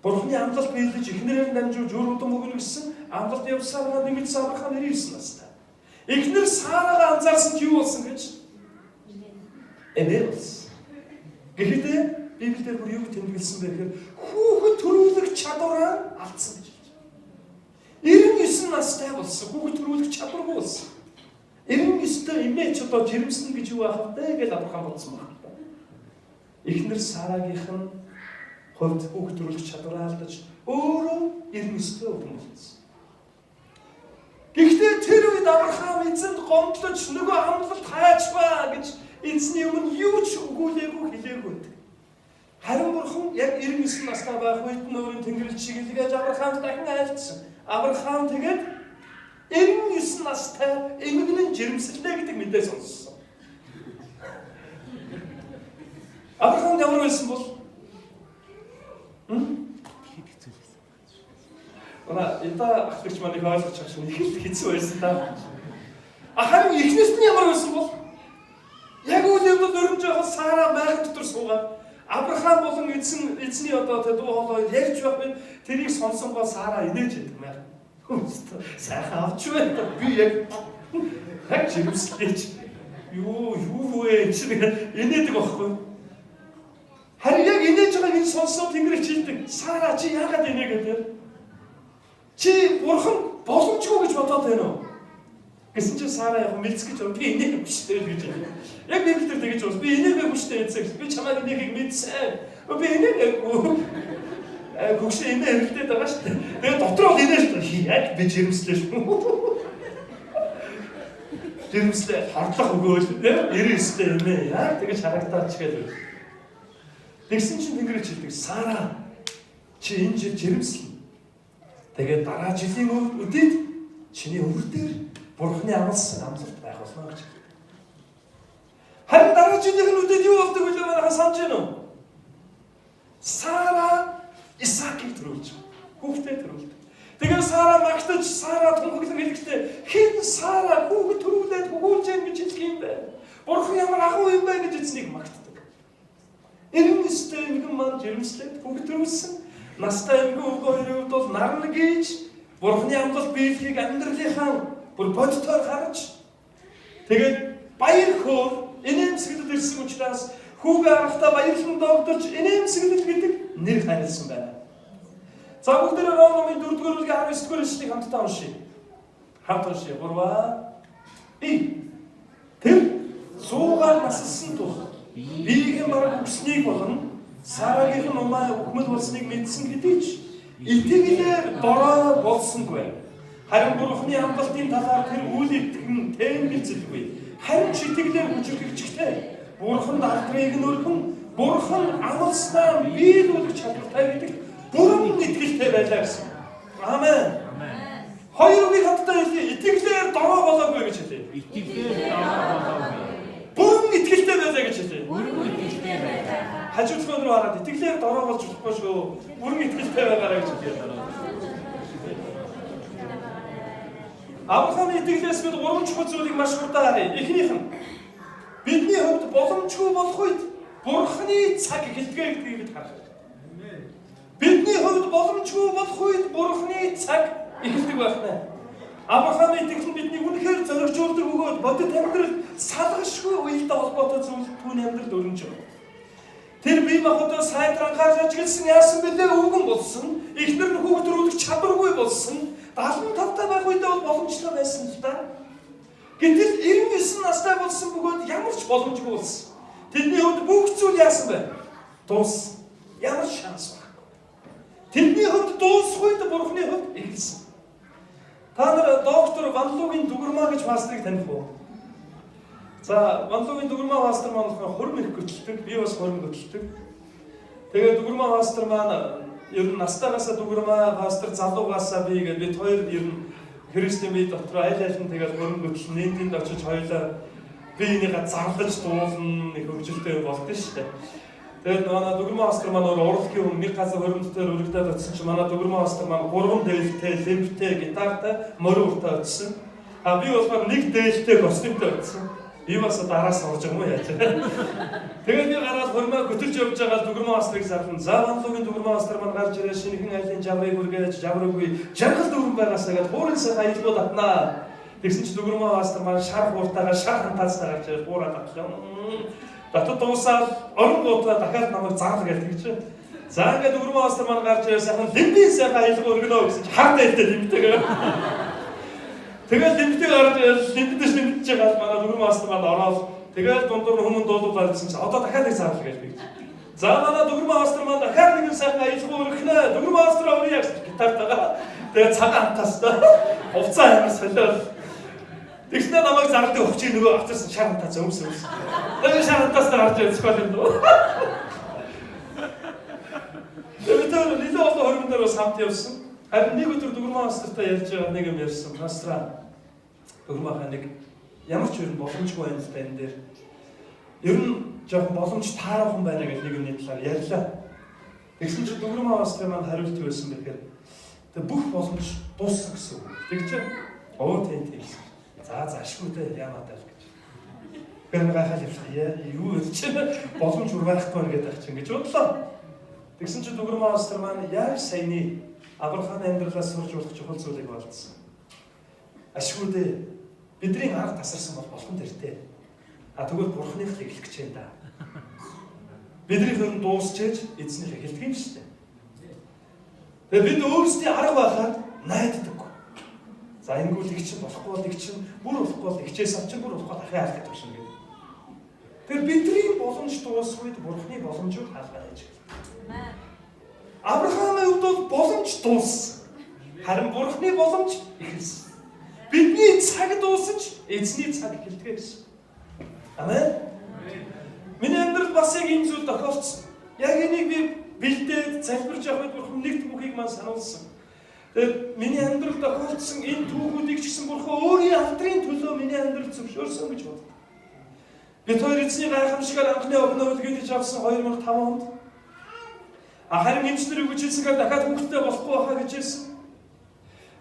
Бурхны амлалт биелдэж эхнэрээр дамжуулж өөр удам өгнө гэсэн амлалт явсаар нэмэгдсэн Авраам 99 настай. Эхнэр Сарагаа анзаарсан ч юу болсон гэж? Эмээ болсон. Гэхдээ Библиэлд бүр юу тэмдэглэсэн бэ гэхээр хүүхэд төрүүлэх чадвараа алдсан гэж байна. 99 настай болсон. Хүүхэд төрүүлэх чадваргүй болсон. 99-тэй эмээ ч одоо жирэмсэн гэж юу аах вэ гэж Авраам бодсон байна. Эхнэр Сарагийнх нь хувьд хүүхэд төрүүлэх чадвараа алдаж өөрөө 99-тэй өвдөн болсон. Гэхдээ тэр үед Авраам эзэнд гомдлож нөгөө амлалт хайж ба гэж эзний өмнө юу ч өгүүлээгүй хэлээгүй. Харин Бурхан яг 99 настай байх үед нь өөрийн тэнгэрлэг чиглэж Авраамд дахин айлтсан. Авраам тэгээд 99 настай эмэгнэн жирэмсэлтэй гэдэг мэдээ сонссон. Авраам ямар байсан бол? Это ахлагч маань их ойлгож байгаа шүү. Их л хэцүү байсан та. Харин эхнээс нь ямар байсан бол? Яг үйл явдал өрөмж байгаа Сара майхан дотор суугаад Авраам болон эзний одоо тэ дуу хоолой ярьж байх үед тэрийг сонсон гоо Сара инээж байдаг майхан. Хөөстө сайхан авч байна. Би яг жимслэж юу вэ чи инээдэг байхгүй. Харин яг инээж байгааг энэ сонсоод тэнгэрч хэлдэг. Сара чи яагаад инээгээд вэ? Чи Бурхан боломжгүй гэж бодоод байна уу? Гэсэн чинь Сара яг мэдс гэж би инээхгүй шүү дээ гэж. Яг Библиэлд тэгэж байна. Би инээгээгүй шүү дээ гэсэн. Би чамайг инээхийг мэдсэн. Би инээгээгүй. Гүгшээ инээ хэрэгтэй байгаа шүү дээ. Тэгээ дотроо инээж яг би жирэмслээ шүү. Жирэмслээ хардлах өгөөл тийм 99-тэй инээ. Яг тэгэж харагдаач гэдэг. Тэгсэн чинь тэнгэрч хэлдэг. Сара чи энэ жил жирэмслэн. Тэгээд дараа жилийн үдид чиний өвөр дээр Бурхны амлсан амлалт байх болно гэж. Харин дараа жилийн үдид юу болдог вэ манайхаа санаж байна уу? Сара Исаакийг төрүүлж, хүүхдээ төрүүлдэг. Тэгээд Сара магтаж, Сара тунхаглан хэлэхдээ хэн Сара хүүхэд төрүүлээд хөгүүлж яах гэж хэлэх юм бэ? Бурхан ямар агуу юм бэ гэж эзнийг магтдаг. 99-тэй нэгэн маань жирэмслээд хүүхэд төрүүлсэн. Настай эмгэн өвгөө хоёрын хувьд бол нарна гэж Бурхны амлалт биелэхийг амьдралынхаа бүр бодтоор харж тэгээд баяр хөөр инээмсэглэл ирсэн учраас хүүгээ харахтаа баярлан догдолж инээмсэглэл гэдэг нэр харилсан байна. За бүгдээрээ Ром номын 4-р бүлгийн 19-р эшлэлийг хамтдаа уншийе. Хамт уншийе. 3 Тэр суугаар насалсан тул биеийн бараг өгснийг болон Сарагийнх нь умаа өхмөл болсныг мэдсэн хэдий ч итгэлээр бороо болсонгүй. Харин Бурхны амлалтын талаар тэр үйл итгэн тэмдэглэжгүй. Харин ч итгэлээр хүчрхэгчтэй. Бурханд алдрыг нь өргөн, Бурхан амласнаа биелүүлэх чадвартай гэдэг бүрэн итгэлтэй байлаа гэсэн. Аамен. Хоёр үгийг хамтдаа хэлье. Итгэлээр дороо болоогүй гэж хэлье.
Итгэлээр дороо болоогүй.
Бүрэн итгэлтэй байлаа гэж хэлье.
Бүрэн итгэлтэй байлаа.
Хажуудхан руу хараад итгэлээр дороо болж болохгүй шүү. Бүрэн итгэлтэй байгаарай гэж хэлээ. Авраамын итгэлээс бид 3 чухал зүйлийг маш хурдан харъя. Эхнийх нь бидний хувьд боломжгүй болох үед Бурхны цаг эхэлдэг гэдгийг бид харах. Бидний хувьд боломжгүй болох үед Бурхны цаг эхэлдэг байна. Авраамын итгэл нь бидний үнэхээр зоригжуулдаг бөгөөд бодит амьдрал салгашгүй үедээ холбоотой зүйл түүний амьдралд өрнөж байна. Тэр бие махбодоо сайдар анхаарч ажигласан яасан бэлээ өвгөн болсон. Эхнэр нь хүүхэд төрүүлэх чадваргүй болсон. 75 та байх үедээ бол боломжтой байсан л да. Гэтэл 99 настай болсон бөгөөд ямар ч боломжгүй болсон. Тэдний хувьд бүх зүйл яасан бэ? Дуус. Ямар шанс байхгүй. Тэдний хувьд дуусах үед Бурхны хувьд эхэлсэн. Та нар доктор Ванлугийн дугурмаа гэж пастрыг таних уу? За, Ванлугийн дугурмаа пастор маань хурим их хөтэлдэг. Би бас хурим хөтэлдэг. Тэгээд дугурмаа пастор маань ер нь настайгаасаа дугурмаа пастор залуугаасаа би гэдэг бид хоёр ер нь Христийн бие дотор айл нь тэгээд хурим хөтөл нийтэнд очиж хоёулаа би энийгээ зарлаж дуулна нэг хөвгөлтэй болдсон шүү дээ. Тэгээд манай дугурмаа пастор маань урлагийн хүн нэг газар хөрөмтөөр өргөдөд очсон чи манай дугурмаа пастор маань 3 дээлтэй, лимптэй, гитартай, морь уртаа очсон. А би болохоор нэг дээлтэй костюмтэй очсон. Би бас дараас орж байгаа юм яаж. Тэгээд би гараад хормоо götürж явж байгаа дүгэрмэн мастрыг зарлан. За банлуугийн дүгэрмэн мастер маань гарч ирээ шинэхэн айлын жаврыг үргээж жавруугүй жаргал дүгэрмэн байгаасаа гээд хуурынсаа аялгууд атнаа. Тэгсэн чи дүгэрмэн мастер маань шар хууртайгаа шар хантаасаа гарч ирээ хуураад авчлаа. Татад дуусаад орон гутаа дахиад намайг зарлаа гэж тэгж. За ингээд дүгэрмэн мастер маань гарч ирээ сайхан лимбийн сайхан аялга өргөнөө гэсэн чи хардаа хэлдэг лимбтэйгээ. Тэгээд лимбтэй гарч лимбтэйс лимбтэж байгаа манай дүгэрмэн мастер маань ороод тэгээд дундуур нь хүмүүс дуулуулаад гэсэн чи одоо дахиад нэг зарлаа гэж тэгж. За манай дүгэрмэн мастер маань дахиад нэг сайхан аялга өргөнө. Дүгэрмэн мастер өөрөө яг гитартайгаа тэгээд цагаан хантаастай хувцас амар солиод тэгснээр намайг зарлаа өгч нөгөө авчирсан шар хантаас өмс. Тэгээд шар хантаас гарч ирсэн юм дөө. Тэгээд нэлээд олон хормоноор бас хамт явсан. Харин нэг өдөр дүгэрмэн мастертай ярьж байгаа нэг юм ярьсан. Мастраа дүгэрмэн нэг ямар ч юм боломжгүй байна л да энэ дээр. Ер нь жоохон боломж таарахгүй байна гэж нэг юмний талаар ярьлаа. Тэгсэн чинь дүгэрмэн мастер маань хариулт өгсөн бэхээр тэг бүх боломж дууссан гэсэн үг. Тэгж оо тийм. За заашгүй дээ яамаа даа гэж. Тэр гайхал явчихлаа. Юу вэ чи боломж урвахгүй байна гэдэг чинь гэж бодлоо. Тэгсэн чинь дүгэрмэн мастер маань яг саяны Авраамын амьдралаас сурж болох чухал зүйлийг олдсон. Ашгүй дээ. Бидний арга тасарсан бол болгон дэртэй. Тэгвэл бурхных эглэх гэж байна да. Бидний хөрн дуусчээж эзнийхээ хэлдэг юм шүү дээ. Тэгээ бид өөрсдийн арга байхад найддаг. За ингэвэл их чинь болохгүй бол их чинь бүр болохгүй бол ихчээс авч бүр болохгүй дахиад алах гэдэг шиг юм. Тэгэхээр бидний боломж дуусахуйд бурхны боломжийг хаалгаа яаж гэх. Авраамын хувьд бол боломж дууссан. Харин бурхны боломж ихэлсэн. Бидний цаг дуусаж эзний цаг эхэлдэг гэсэн. Амен. Миний амьдралд бас яг энэ зүйл тохиолдсон. Яг энийг би бэлдээд залбирч явахад бурхан нэгт бүхийг маань сануулсан. Тэгээд миний амьдралд тохиолдсон энэ түүхүүдийг ч гэсэн бурхан өөрийн алдрын төлөө миний амьдралд зөвшөөрсөн гэж бодлоо. Бид хоёр эзний гайхамшигаар анхны өвнө үлгээж авсан 2005 онд харин эмчнэр өгч хэлсэнгээр дахиад хүүхдтэй болохгүй байхаа гэж хэлсэн.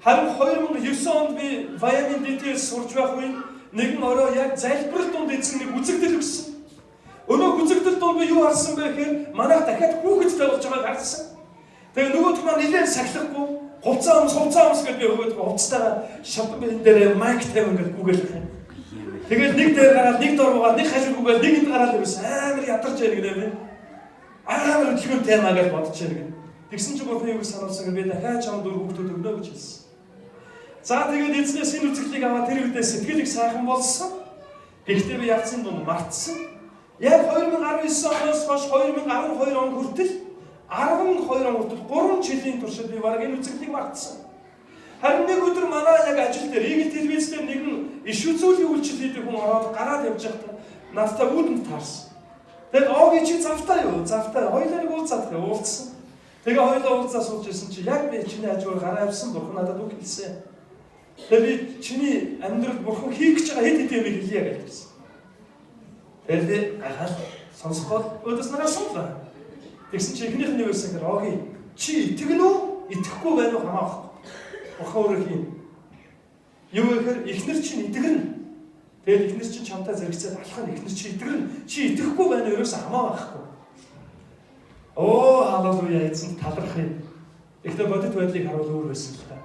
Харин 2009 онд би Ваяны дэдээс сурж байх үед нэгэн орой яг залбирал донд эзэн нэг үзэгдэл өгсөн. Өнөө үзэгдэл донд би юу харсан бэ гэхээр манайх дахиад хүүхэдтэй болж байгааг харсан. Тэгээ нөгөөх маань нэлээд сахилахгүй хувцас гэж би өгөөд хувцастайгаа шатан бэн дээр майк тавин гэж гүгэлэх юм. Тэгээд нэг дээр гараад нэг дор нэг хажуугаар нэг энд гараад ирсэн амар ядарч яах гэнэ. Амар өчгөн тема гэж бодож байна. Тэгсэн чинь бурхан юу сануулсан би дахиад чам дөрөв хүүхдүүд өгнө гэж хэлсэн. За тэгээд эзнээс энэ үзэгдлийг аваад тэр үедээ сэтгэл их сайхан болсон. Гэхдээ би явцсан дунд мартсан. Яг 2019 оноос хойш 2012 он хүртэл 12 он хүртэл 3 жилийн туршид би бараг энэ үзэгдлийг мартсан. Харин нэг өдөр манай яг ажил дээр Игэл телевизээр нэгэн иш үзүүлгийн үйлчлэл хийдэг хүн ороод гараад явж байхдаа надтай үүдэнд таарсан. Тэгээд оогийн чи завтай юу? Завтай. Хоёулаа нэг уулзаад уулзсан. Тэгээ хоёулаа уулзаа сууж ирсэн чи яг би чиний хажуугаар гараа явсан бурхан надад үг хэлсэн. Тэгээ би чиний амьдрал бурхан хийх гэж байгаа хэд хэдэн юм хэлье гэж хэлсэн. Тэгээд би гахаад сонсгоод өөдөөс нараа суулаа. Тэгсэн чи эхнийх нь юу гэсэн хэрэг оогийн чи итгэн үү? Итгэхгүй байх уу хамаахгүй. Бурхан өөрөө хийн. Юу гэхээр эхнэр чинь итгэн. Тэгээд эхнэр чинь чамтай зэрэгцээд алхах нь эхнэр чи итгэн. Чи итгэхгүй байх нь ерөөсөө хамаа байхгүй. Оо халелуя эзэн талархах юм. Ихтэй бодит байдлыг харуул өөр байсан л та.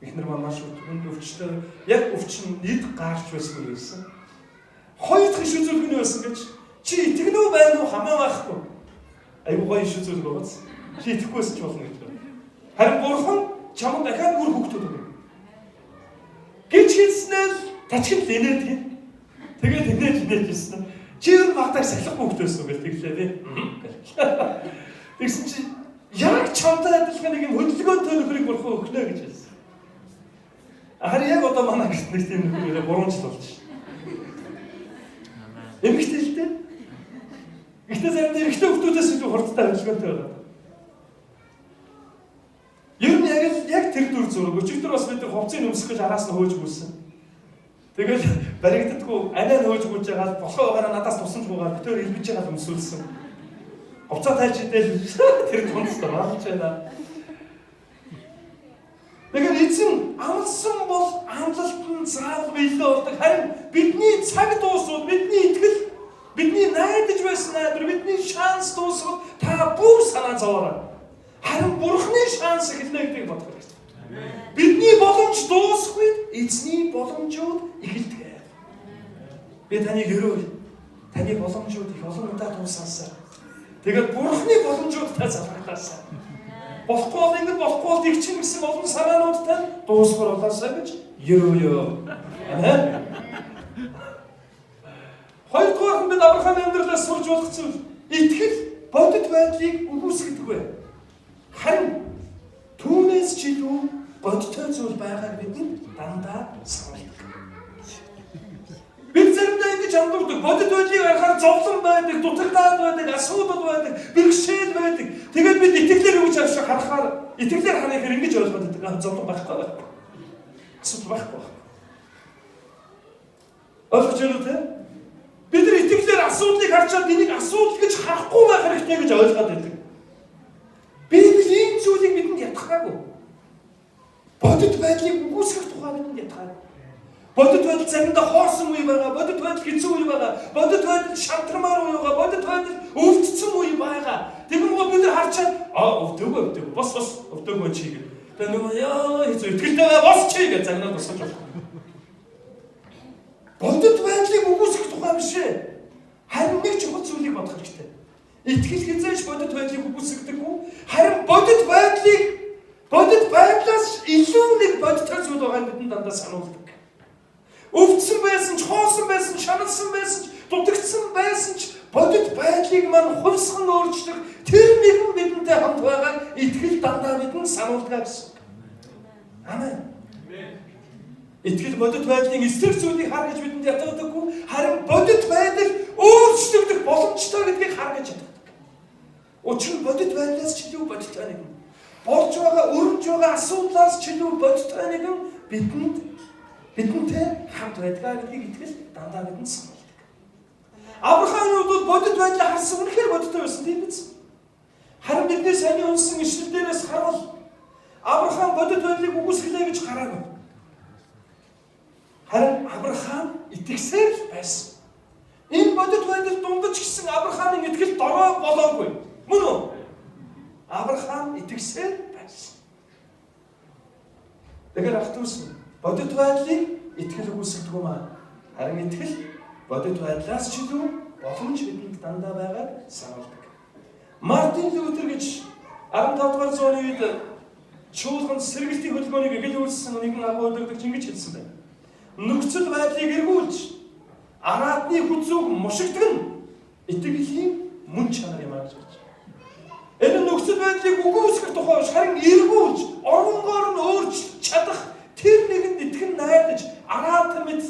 Эхнэр маань маш өнд өвчтөй яг өвчин нийт гаарч байсан юм байсан. Хоёр дахь иш үзүүлгэн байсан гэж чи итгэн үү байх уу хамаа байхгүй. Айгуу гоё иш үзүүлэг байгааз. Чи итгэхгүйсэн ч болно гэж байна. Харин бурхан чамд дахиад бүр хөвгтүүд өгнө. Гэж хэлснээр тачхин л инээд гин. Тэгээд инээд хэлсэн. Чи юу багтаа сахилах хөвгт байсан гэж тэглээ би. Тэгсэн чи яг чамтай адилхан нэг юм хөдөлгөөнтэй нөхрийг бурхан өгнө гэж хэлсэн. Харин яг одоо манай гэрт нэг тийм нөхөр 3 жил болж байна. Эмэгтэй л дээ. Гэхдээ зарим эмэгтэй хүмүүсээс илүү хурдтай хөдөлгөөнтэй байгаа. Ер нь яг тэр дүр зураг. Өчигдөр бас бид хувцсыг өмсөх гэж араас нь хөөж гүйсэн. Тэгэл баригддаггүй анаа нь хөөж гүйж байгаа болохоо байгаараа надаас тусамж гуйгаад битээр илбэж байгаа өмсүүлсэн. Хувцаа тайлж идэл тэр тунцтай малж байна. Тэгэхээр эзэн амлсан бол амлалт нь бидэнд заавал биелэл болдог. Харин бидний цаг дуусвал бидний итгэл, бидний найдаж байсан найдвар, бидний шанс дуусвал та бүр санаа зовоорой. Харин Бурхны шанс эхэлнэ гэдгийг бодох хэрэгтэй. Бидний боломж дуусах үед эзний боломжууд эхэлдэг. Би таныг өрөөл. Таны боломжууд их олон удаа дуусаасаа. Тэгээд Бурхны боломжуудтай залхахтаасаа. Болохгүй бол ингэ болохгүй бол их чинь гэсэн олон санаануудтай дуусгар болоосаа гэж ерөөлөө. Амен. Хоёрдугаар нь бид Авраамийн амьдралаас сурж болох зүйл итгэл бодит байдлыг үгүйсгэдэггүй. Харин түүнээс ч илүү бодиттой зүйл байгааг бидэнд дандаа сануулдаг. Бид заримдаа ингэж андуурдаг. Бодит байдлыг харахаар зовлон байдаг, дутагдаад байдаг, асуудал байдаг, бэрхшээл байдаг. Тэгээд бид итгэлээр өгч харахаар итгэлээр харахаар ингэж ойлгоод байдаг. Зовлон байхгүй байна. Асуудал байхгүй. Ойлгож байна уу те? Бид нар итгэлээр асуудлыг харчаад энийг асуудал гэж харахгүй байх хэрэгтэй гэж ойлгоод байдаг. Библи ийм зүйлийг бидэнд ятгахаагүй. Бодит байдлыг үгүйсгэх тухай бидэнд ятгахаагүй. Бодит байдал заримдаа хоосон үе байгаа, бодит байдал хэцүү үе байгаа, бодит байдал шантармаар үе байгаа, бодит байдал өвдсөн үе байгаа. Тэгм гоо бид нар харчаад өвдөөгүй, бос өвдөөгүй чи гэх. Тэгээ нөгөө яа хэцүү итгэлтэй бос чи гэж загнаад босгож байна. Бодит байдлыг үгүйсгэх тухай биш ээ. Харин нэг чухал зүйлийг бодох хэрэгтэй. Итгэл хязгаарч бодит байдлыг үгүйсгдэггүй. Харин бодит байдлаас илүү нэг бодиттой зүйл байгааг бидэнд дандаа сануулдаг. Өвдсөн байсан ч, хоосон байсан ч, шаналсан байсан ч, дутагдсан байсан ч бодит байдлыг мань хувьсган өөрчлөх тэр нэгэн бидэнтэй хамт байгааг итгэл дандаа бидэнд сануулдаг гэсэн. Амен. Итгэл бодит байдлын эсрэг зүйлийг харгаж бидэнд ятгадаггүй. Харин бодит байдал өөрчлөгдөх боломжтой гэдгийг харгаж ятгадаг. Учир нь бодит байдлаас ч илүү бодиттой нэгэн. Болж байгаа, өрнөж байгаа асуудлаас ч илүү бодиттой нэгэн бидэнтэй хамт байдгаа гэдгийг итгэл дандаа бидэнд сануулдаг. Авраамын хувьд бодит байдлаа харсан үнэхээр бодиттой байсан тийм биз? Харин бидний сайн унсан ишлэл дээрээс харвал Авраам бодит байдлыг үгүйсгэлээ гэж гараагүй. Харин Авраам итгэсээр л байсан. Энэ бодит байдал дундаж гисэн Авраамын итгэл дорой болоогүй. Мөн үү? Авраам итгэсээр байсан. Тэгэхээр ахтуус бодит байдлыг итгэл үгүйсгдэг юм аа. Харин итгэл бодит байдлаас ч илүү боломж бидэнд дандаа байгааг сануулдаг. Мартин Лютер гэж 15 дугаар зууны үед чуулганд сэргэлтийн хөдөлгөөнийг эгэл үйлссэн нэгэн агуу өдөрдөж ингэж хэлсэн байна. Нөхцөл байдлыг эргүүлж араатны хүзүүг мушигдаг нь итгэлийн мөн чанар юм аа гэж байна. Энэ нөхцөл байдлыг үгүйсгэх тухай биш харин эргүүлж оронгоор нь өөрчлөх чадах тэр нэгэнд итгэн найдаж араат мэд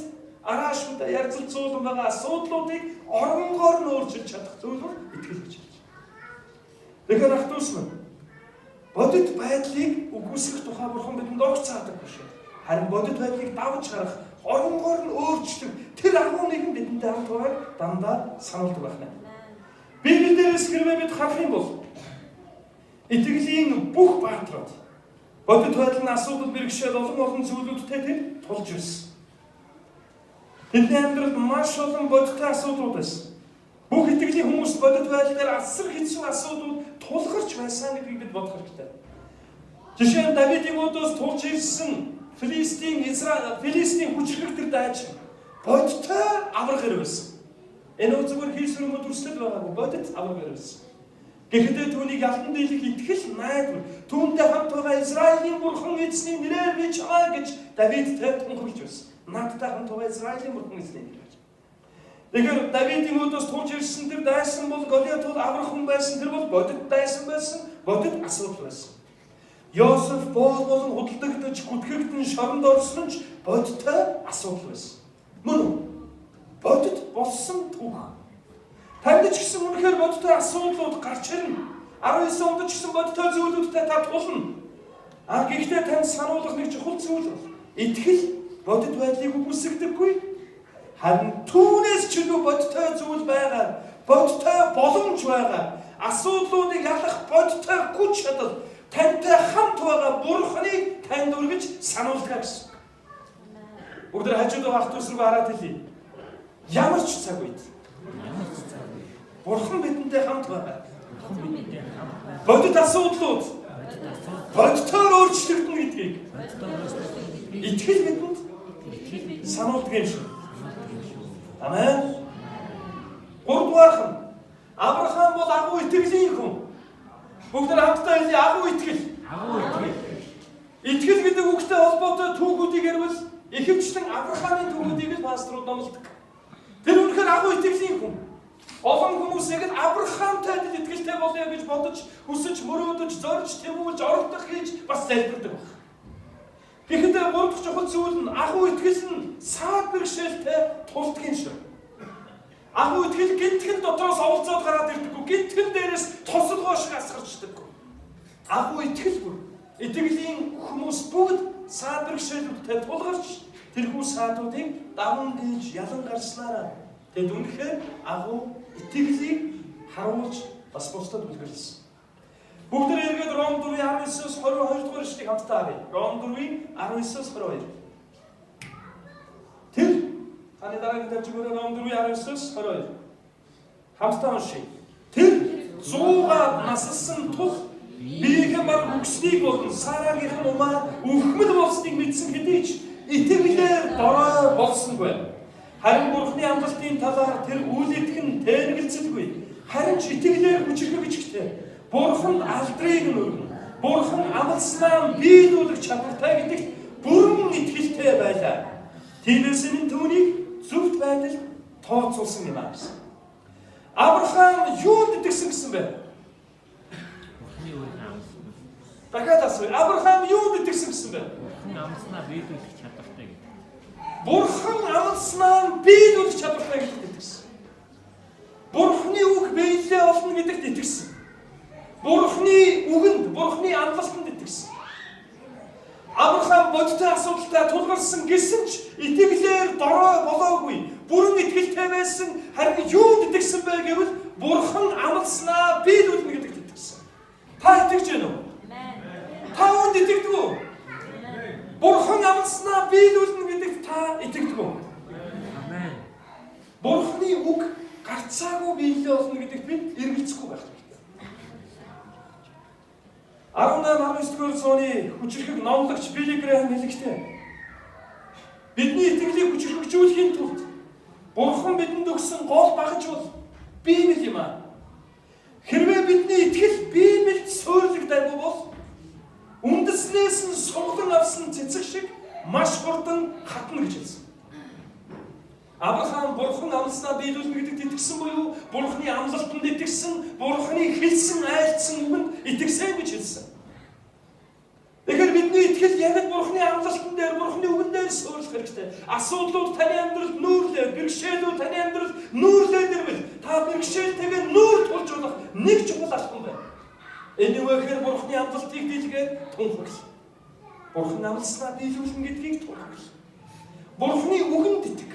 араашмта ярцл зуулан байгаа асуудлуудыг оронгоор нь өөрчилж чадах зүйл бол итгэл гэж байна. Тэгэхээр ахтуус минь бодит байдлыг үгүйсгэх тухай бурхан бидэнд огт заадаг биш. Харин бодит байдлыг давж гарах, оронгоор нь өөрчлөх тэр агуу нэгэн бидэнтэй хамт байгааг дандаа сануулдаг байна. Библиэлээс хэрвээ бид харах юм бол итгэлийн бүх баатрууд бодит байдлын асуудал бэрхшээл олон зүйлүүдтэй тэр тулж ирсэн. Тэдний амьдралд маш олон бодиттой асуудлууд байсан. Бүх итгэлийн хүмүүс бодит байдал дээр асар хэцүү асуудал тулгарч байсан гэдгийг бид бодох хэрэгтэй. Жишээ нь Давидын өдөөс тулж ирсэн Филистийн хүчрхэг тэр дайч бодиттой аврагэр байсан. Энэ зүгээр хийсвэр мөдөрслөл байгаагүй бодит аврагэр байсан. Гэхдээ түүнийг ялтан дийлэх итгэл найдвар түүнтэй хамт байгаа Израилийн бурхан эзний нэрээр би чамаа гэж Давидтэй тунхаглаж байсан. Надтай хамт байгаа Израилийн бурхан эзний нэрээр. Тэгэхээр Давидын өдөөс тулж ирсэн тэр дайсан бол Голиат бол аврахан байсан, тэр бол бодит дайсан байсан, бодит асуудал байсан. Йосеф болон худалдагдаж гүтгэгдэн шоронд орсон ч бодиттой асуудал байсан. Мөн үү? Бодит болсон түүх. Танд ч гэсэн үнэхээр бодиттой асуудлууд гарч ирнэ. 19 онд ч гэсэн бодиттой зүйлүүдтэй та тулна. Гэхдээ танд сануулгах нэг чухал зүйл бол итгэл бодит байдлыг үгүйсгдэггүй. Харин түүнээс ч илүү бодиттой зүйл байгаа, бодиттой боломж байгаа, асуудлуудыг ялах бодиттой хүч чадал тантай хамт байгаа Бурханыг танд өргөж сануулдаг гэсэн. Бүгд хажууд байгаа ах дүүс рүү хараад хэлье. Ямар ч цаг үед Бурхан бидэнтэй хамт байгаа. Бодит асуудлууд бодитоор өөрчлөгдөн гэдгийг итгэл бидэнд сануулдаг юм шиг. Амен. Гуравдугаарх нь Авраам бол агуу итгэлийн хүн. Бүгд хамтдаа хэлье агуу итгэл. Итгэл гэдэг үгтэй холбоотой түүхүүдийг ярил ихэвчлэн Авраамын түүхүүдийг л пасторууд номлодог. Тэр үнэхээр агуу итгэлийн хүн. Олон хүмүүсийг л Авраамтай итгэлтэй болъё гэж бодож, хүсэж, мөрөөдөж, зорж, тэмүүлж, оролдох хийж бас залбирдаг байна. Гэхдээ гол чухал зүйл нь агуу итгэл нь саад бэрхшээлтэй тулдгийн шүү. Агуу итгэл гинтгэн дотроос оволцоод гараад ирдэггүй, гинтгэн дээрээс тосолгоо шиг асгарчдаг. Агуу итгэл бүр итгэлийн хүмүүс бүгд саад бэрхшээлүүдтэй тулгарч тэрхүү саадуудыг даван гэж ялан гарснараа тэд үнэхээр агуу итгэлийг харуулж бас бусдад үлгэрлсэн. Бүгд эргээд Ром 4:19-с 22 дугаар эшлэгийг хамтдаа харъя. Ром 4:19-с 22. Тэр таны дараагийн төвчгөр Ром 4:19-с 22. Хамтдаа уншъя. Тэр 100-аар насалсан тул биеийн баг өгснийг болон Сарагийнхан умаа өвхмөл болсныг мэдсэн хэдий ч итгэлээр дорой болсонгүй. Харин Бурхны амлалтын талаар тэр үйл итгэн тэнэгэлцэлгүй. Харин ч итгэлээр хүчрхэгчтэй. Бурхан алдрыг нь өргөн. Бурхан амлснаа биелүүлэх чадвартай гэдэгт бүрэн итгэлтэй байлаа. Тиймээс энэ түүнийг зөвхт байдал тооцоолсон юм аа. Авраам юунд итгэсэн гэсэн бэ?
Бурхны үгийг амлсан.
Дахиад асууя. Авраам юунд итгэсэн гэсэн бэ?
Бурхны амлснаа биелүүлэх чадвартай гэдэг.
Бурхан амлснаа биелүүлэх чадвартай гэдэгт итгэсэн. Бурхны үг биелээ олно гэдэгт итгэсэн. Бурхны үгэнд, Бурхны амлалтанд итгэсэн. Авраам бодтой асуудалтай тулгарсан гэсэн ч итгэлээр дорой болоогүй. Бүрэн итгэлтэй байсан. Харин юунд итгэсэн бэ гэвэл Бурхан амлснаа биелүүлнэ гэдэгт итгэсэн. Та итгэж байна уу? Та үүнд итгэдэг үү? Бурхан амлснаа биелүүлнэ гэдэгт та итгэдэг үү?
Амен.
Бурхны үг гарцаагүй биелээ болно гэдэгт бид эргэлзэхгүй байх хэрэгтэй. 18-19-р зууны хүчирхэг номлогч Билли Грэхэм хэлэхдээ бидний итгэлийг хүчирхэгжүүлэхийн тулд Бурхан бидэнд өгсөн гол багаж бол Библи юм аа. Хэрвээ бидний итгэл Библиэд суурилагдаагүй бол үндэснээс нь сунгалан авсан цэцэг шиг маш хурдан хатна гэж хэлсэн. Авраам Бурхан амлснаа биелүүлнэ гэдэгт итгэсэн буюу Бурханы амлалтанд итгэсэн, Бурханы хэлсэн айлцсан үгэнд итгэсэн гэж хэлсэн. Тэгэхээр бидний итгэл яг Бурханы амлалтан дээр, Бурханы үгэн дээр суурилах хэрэгтэй. Асуудлууд таны амьдралд нүүрлээ, бэрхшээлүүд таны амьдралд нүүрлээд ирвэл та бэрхшээлтэйгээ нүүр тулж болох нэг чухал алхам байна. Энэ юу гэхээр Бурханы амлалтыг дийлгээд тунхагл. Бурхан амлснаа биелүүлнэ гэдгийг тунхагл. Бурханы үгэнд итэг.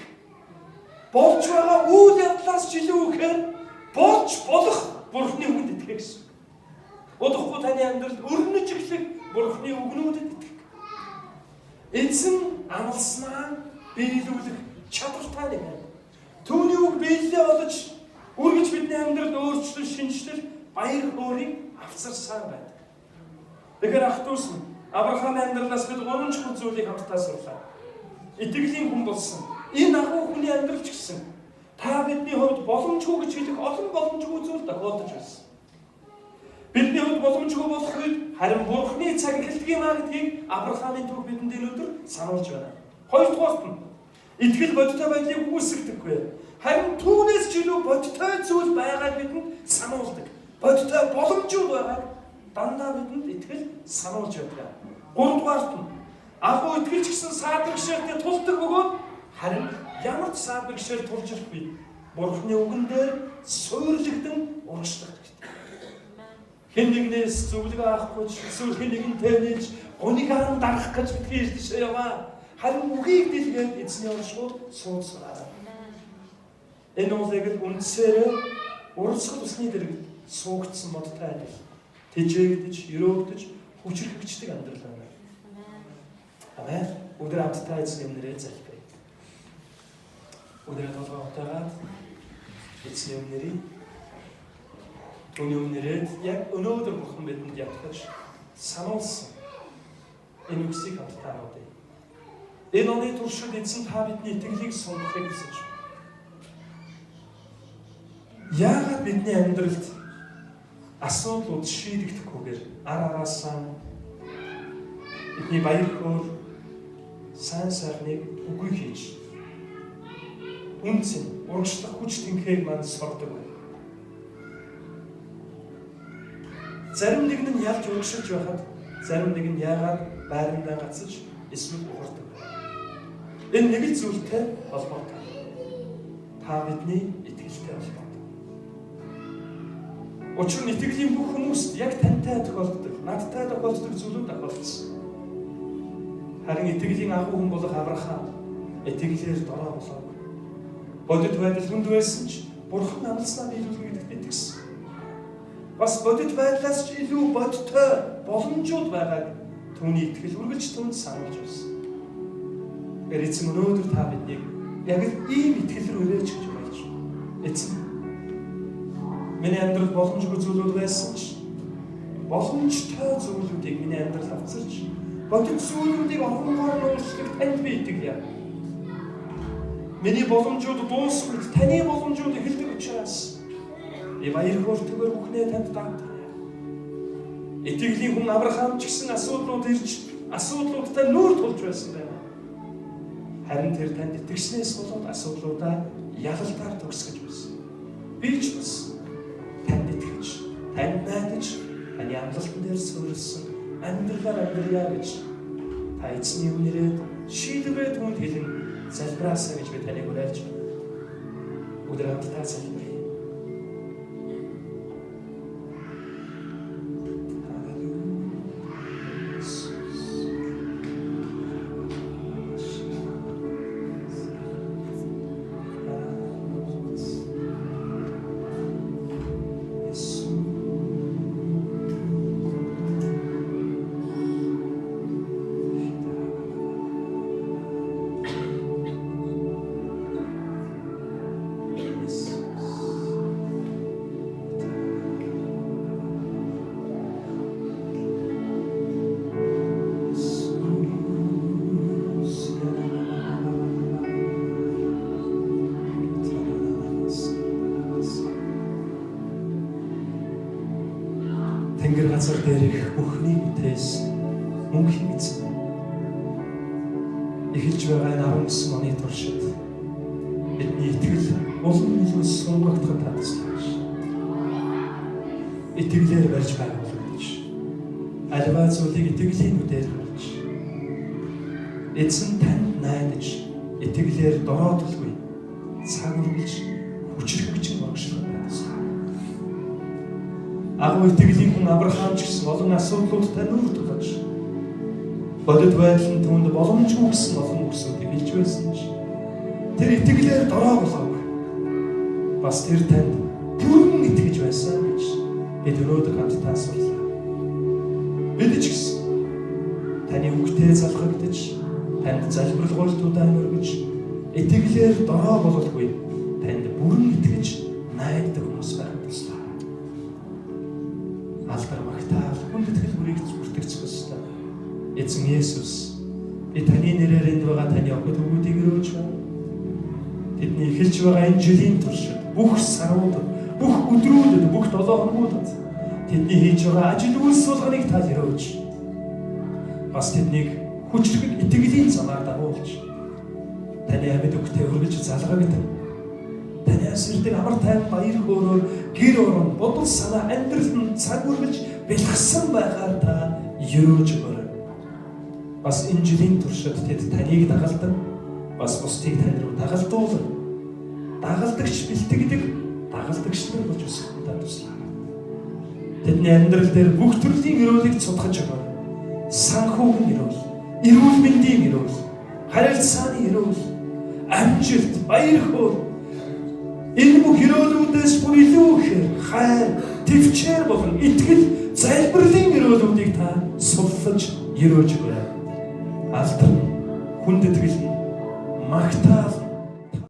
Болж байгаа үйл явдлаас ч илүү ихээр болж болох Бурханы үгэнд итгэх гэсэн. Удахгүй таны амьдралд өрнөж эхлэх Бурханы үгнүүдэд итгэх. Эзэн амлснаа биелүүлэх чадвартай нэг. Түүний үг биелэлээ олж үргэж бидний амьдралд өөрчлөлт, шинжлэл, баяр хөөргийг авчирсаар байна. Тэгэхээр ах дүүс минь Авраамын амьдралаас бид 3 чухал зүйлийг хамтдаа сурлаа. Итгэлийн хүн болсон. Энэ агуу хүний амьдрал ч гэсэн та бидний хувьд боломжгүй гэж хэлэх олон боломжгүй зүйл тохиолдож байсан. Бидний хувьд боломжгүй болох үед харин Бурханы цаг эхэлдэг юм аа гэдгийг Авраамын түүх бидэнд энэ өдөр сануулж байна. Хоёрдугаарт нь итгэл бодиттой байдлыг үүсгэдэггүй. Харин түүнээс ч илүү бодиттой зүйл байгааг бидэнд сануулдаг. Бодиттой боломжууд байгааг дандаа бидэнд итгэл сануулж байдаг. Гуравдугаарт нь агуу итгэж гисэн саад бэрхшээлтэй тулдаг бөгөөд харин ямар ч саад бэрхшээл тулж ирэхгүй. Бурханы үгэн дээр суурилэгдэн урагшлах хэрэгтэй. Хэн нэгнээс зөвлөгөө авахгүй ч эсвэл хэн нэгэнтэй нээж гунигаар дарах гэж битгий ирдэж яваа. Харин үгийг дэлгээд эзний оршууд суудсараа. Энэ үгийг үндсээр урсгал усны дэргэд суугдсан бодтой адил. Тэжээгдэж, өрөөгдөж, хүчрхэгчдэг амьдрал байна. Амен. Бүгд хамтдаа эзний нэрээр залбирая. Өнөөдөр толгоотойгаад эцний өмнөрий түүний өмнөрөөд яг өнөөдөр бурхан бидэнд ятгах сануулсан энэ үгсийг хамтдаа авъя. Энэ оны туршид эзэн та бидний итгэлийг сунгахыг хүсэж байна. Яагаад бидний амьдралд асуудлууд шийдэгдэхгүйгээр араасаа бидний баяр хөөр сайн сайхныг үгүй хийж үнцэн урагшлах хүч тэнхээг манд сордог байна. Зарим нэг нь ялж урагшилж байхад зарим нэг нь яагаад байрандаа гацж эсвэл ухардаг. Энэ нэг л зүйлтэй холбоотой. Та бидний итгэлтэй холбоотой. Учир нь итгэлийн бүх хүмүүст яг тантай тохиолддог, надтай тохиолддог зүйлүүд тохиолдсон. Харин итгэлийн агуу хүн болох Авраам итгэлээр дорой болов. Бодит байдал хүнд байсан ч бурхан амласнаа биелүүлнэ гэдэгт итгэсэн. Бас бодит байдлаас ч илүү бодтой боломжууд байгааг түүний итгэл үргэлж түүнд сануулж байсан. Эцэг өнөөдөр та биднийг яг л ийм итгэл рүү өрөөж гэж болж байна. Эцэг миний амьдрал боломжгүй зүйлүүд байсан ч боломжтой зүйлүүдийг миний амьдрал авчирч бодит зүйлүүдийг оронгоор нөөцлөх танд би итгэлээ. Миний боломжууд дуусгүй таны боломжууд эхэлдэг учраас баяр хөөртэйгээр бүхнээ танд даатгая. Итгэлийн хүн Авраам ч гэсэн асуудлууд ирж асуудлуудтай нүүр тулж байсан байна. Харин тэр танд итгэснээс болоод асуудлуудаа ялалтаар төгсгөж байсан. Би ч бас танд итгэж, танд найдаж, таны амлалтан дээр суурилсан амьдралаар амьдрья гэж та эзний өмнөрөөд шийдвэрээ түүнд хэлэн залбираасаа гэж би таныг уриалж байна. Өдөр хамтдаа залбирая. Тэнгэр газар дээрх бүхний бүтээс мөн хэмээн. Эхэлж байгаа энэ 19 оны туршид бидний итгэл улам илүү сунгагдахад татсан. Итгэлээр барьж байгаа гэж. Альва зүйлийг итгэлийн үдээр харж. Эзэн танд найдаж итгэлээр дороотолгүй цаг үргэлж хүчрхэгч багшлах байсан. Агуу итгэлийн хүн Авраам ч гэсэн олон асуудлуудтай нүүр тулж бодит байдал нь түүнд боломжгүй гэсэн олон үгсүүдийг хэлж байсан ч тэр итгэлээр дорой болов. Бас тэр танд бүрэн итгэж байсан гэж бид өнөөдөр хамтдаа сурлаа. Бид ч гэсэн таны үгтэй залхагдж, танд залбиралгуйлтуудаа өргөж, итгэлээр дорой бололгүй танд бүрэн итгэж найддаг хүмүүс байх туслаа. Алдар магтаал хүнд итгэл бүрийг бүртгэж өссөн. Эзэн Есүс би таны нэрээр энд байгаа таны огт өгүүдийг өрөөж байна. Тэдний эхэлж байгаа энэ жилийн туршид бүх саруудад, бүх өдрүүдэд, бүх 7 хоногуудад тэдний хийж байгаа ажил үйлс болгоныг та өрөөж. Бас тэднийг хүчрэг итгэлийн замаар дагуулж таны амьд өгтөй өргөж залгаагдаг. Таны асрдаг амар тайван баяр хөөрөөр гэр орон бодол санаа амьдрал нь цаг үргэлж бэлгсэн байгаар та өрөөж өгөөрэй. Бас энэ жилийн туршид тэд таныг дагалдан, бас бусдыг тань руу дагалдуулан, дагалдагч бэлтгэдэг, дагалдагч нар болж өсгөх та туслаа. Тэдний амьдрал дээр бүх төрлийн өрөөлийг цугтгаж өгөөрэй. Санхүүгийн өрөөл, эрүүл мэндийн өрөөл, харилцааны өрөөл, амжилт, баяр хөөр энэ бүх өрөөлүүдээс бүр илүү ихээр хайр, төвчээр болон итгэл, залбирлын өрөөлүүдийг та суллаж өрөөж өгөөрэй. Алдар, хүнд итгэл, магтаал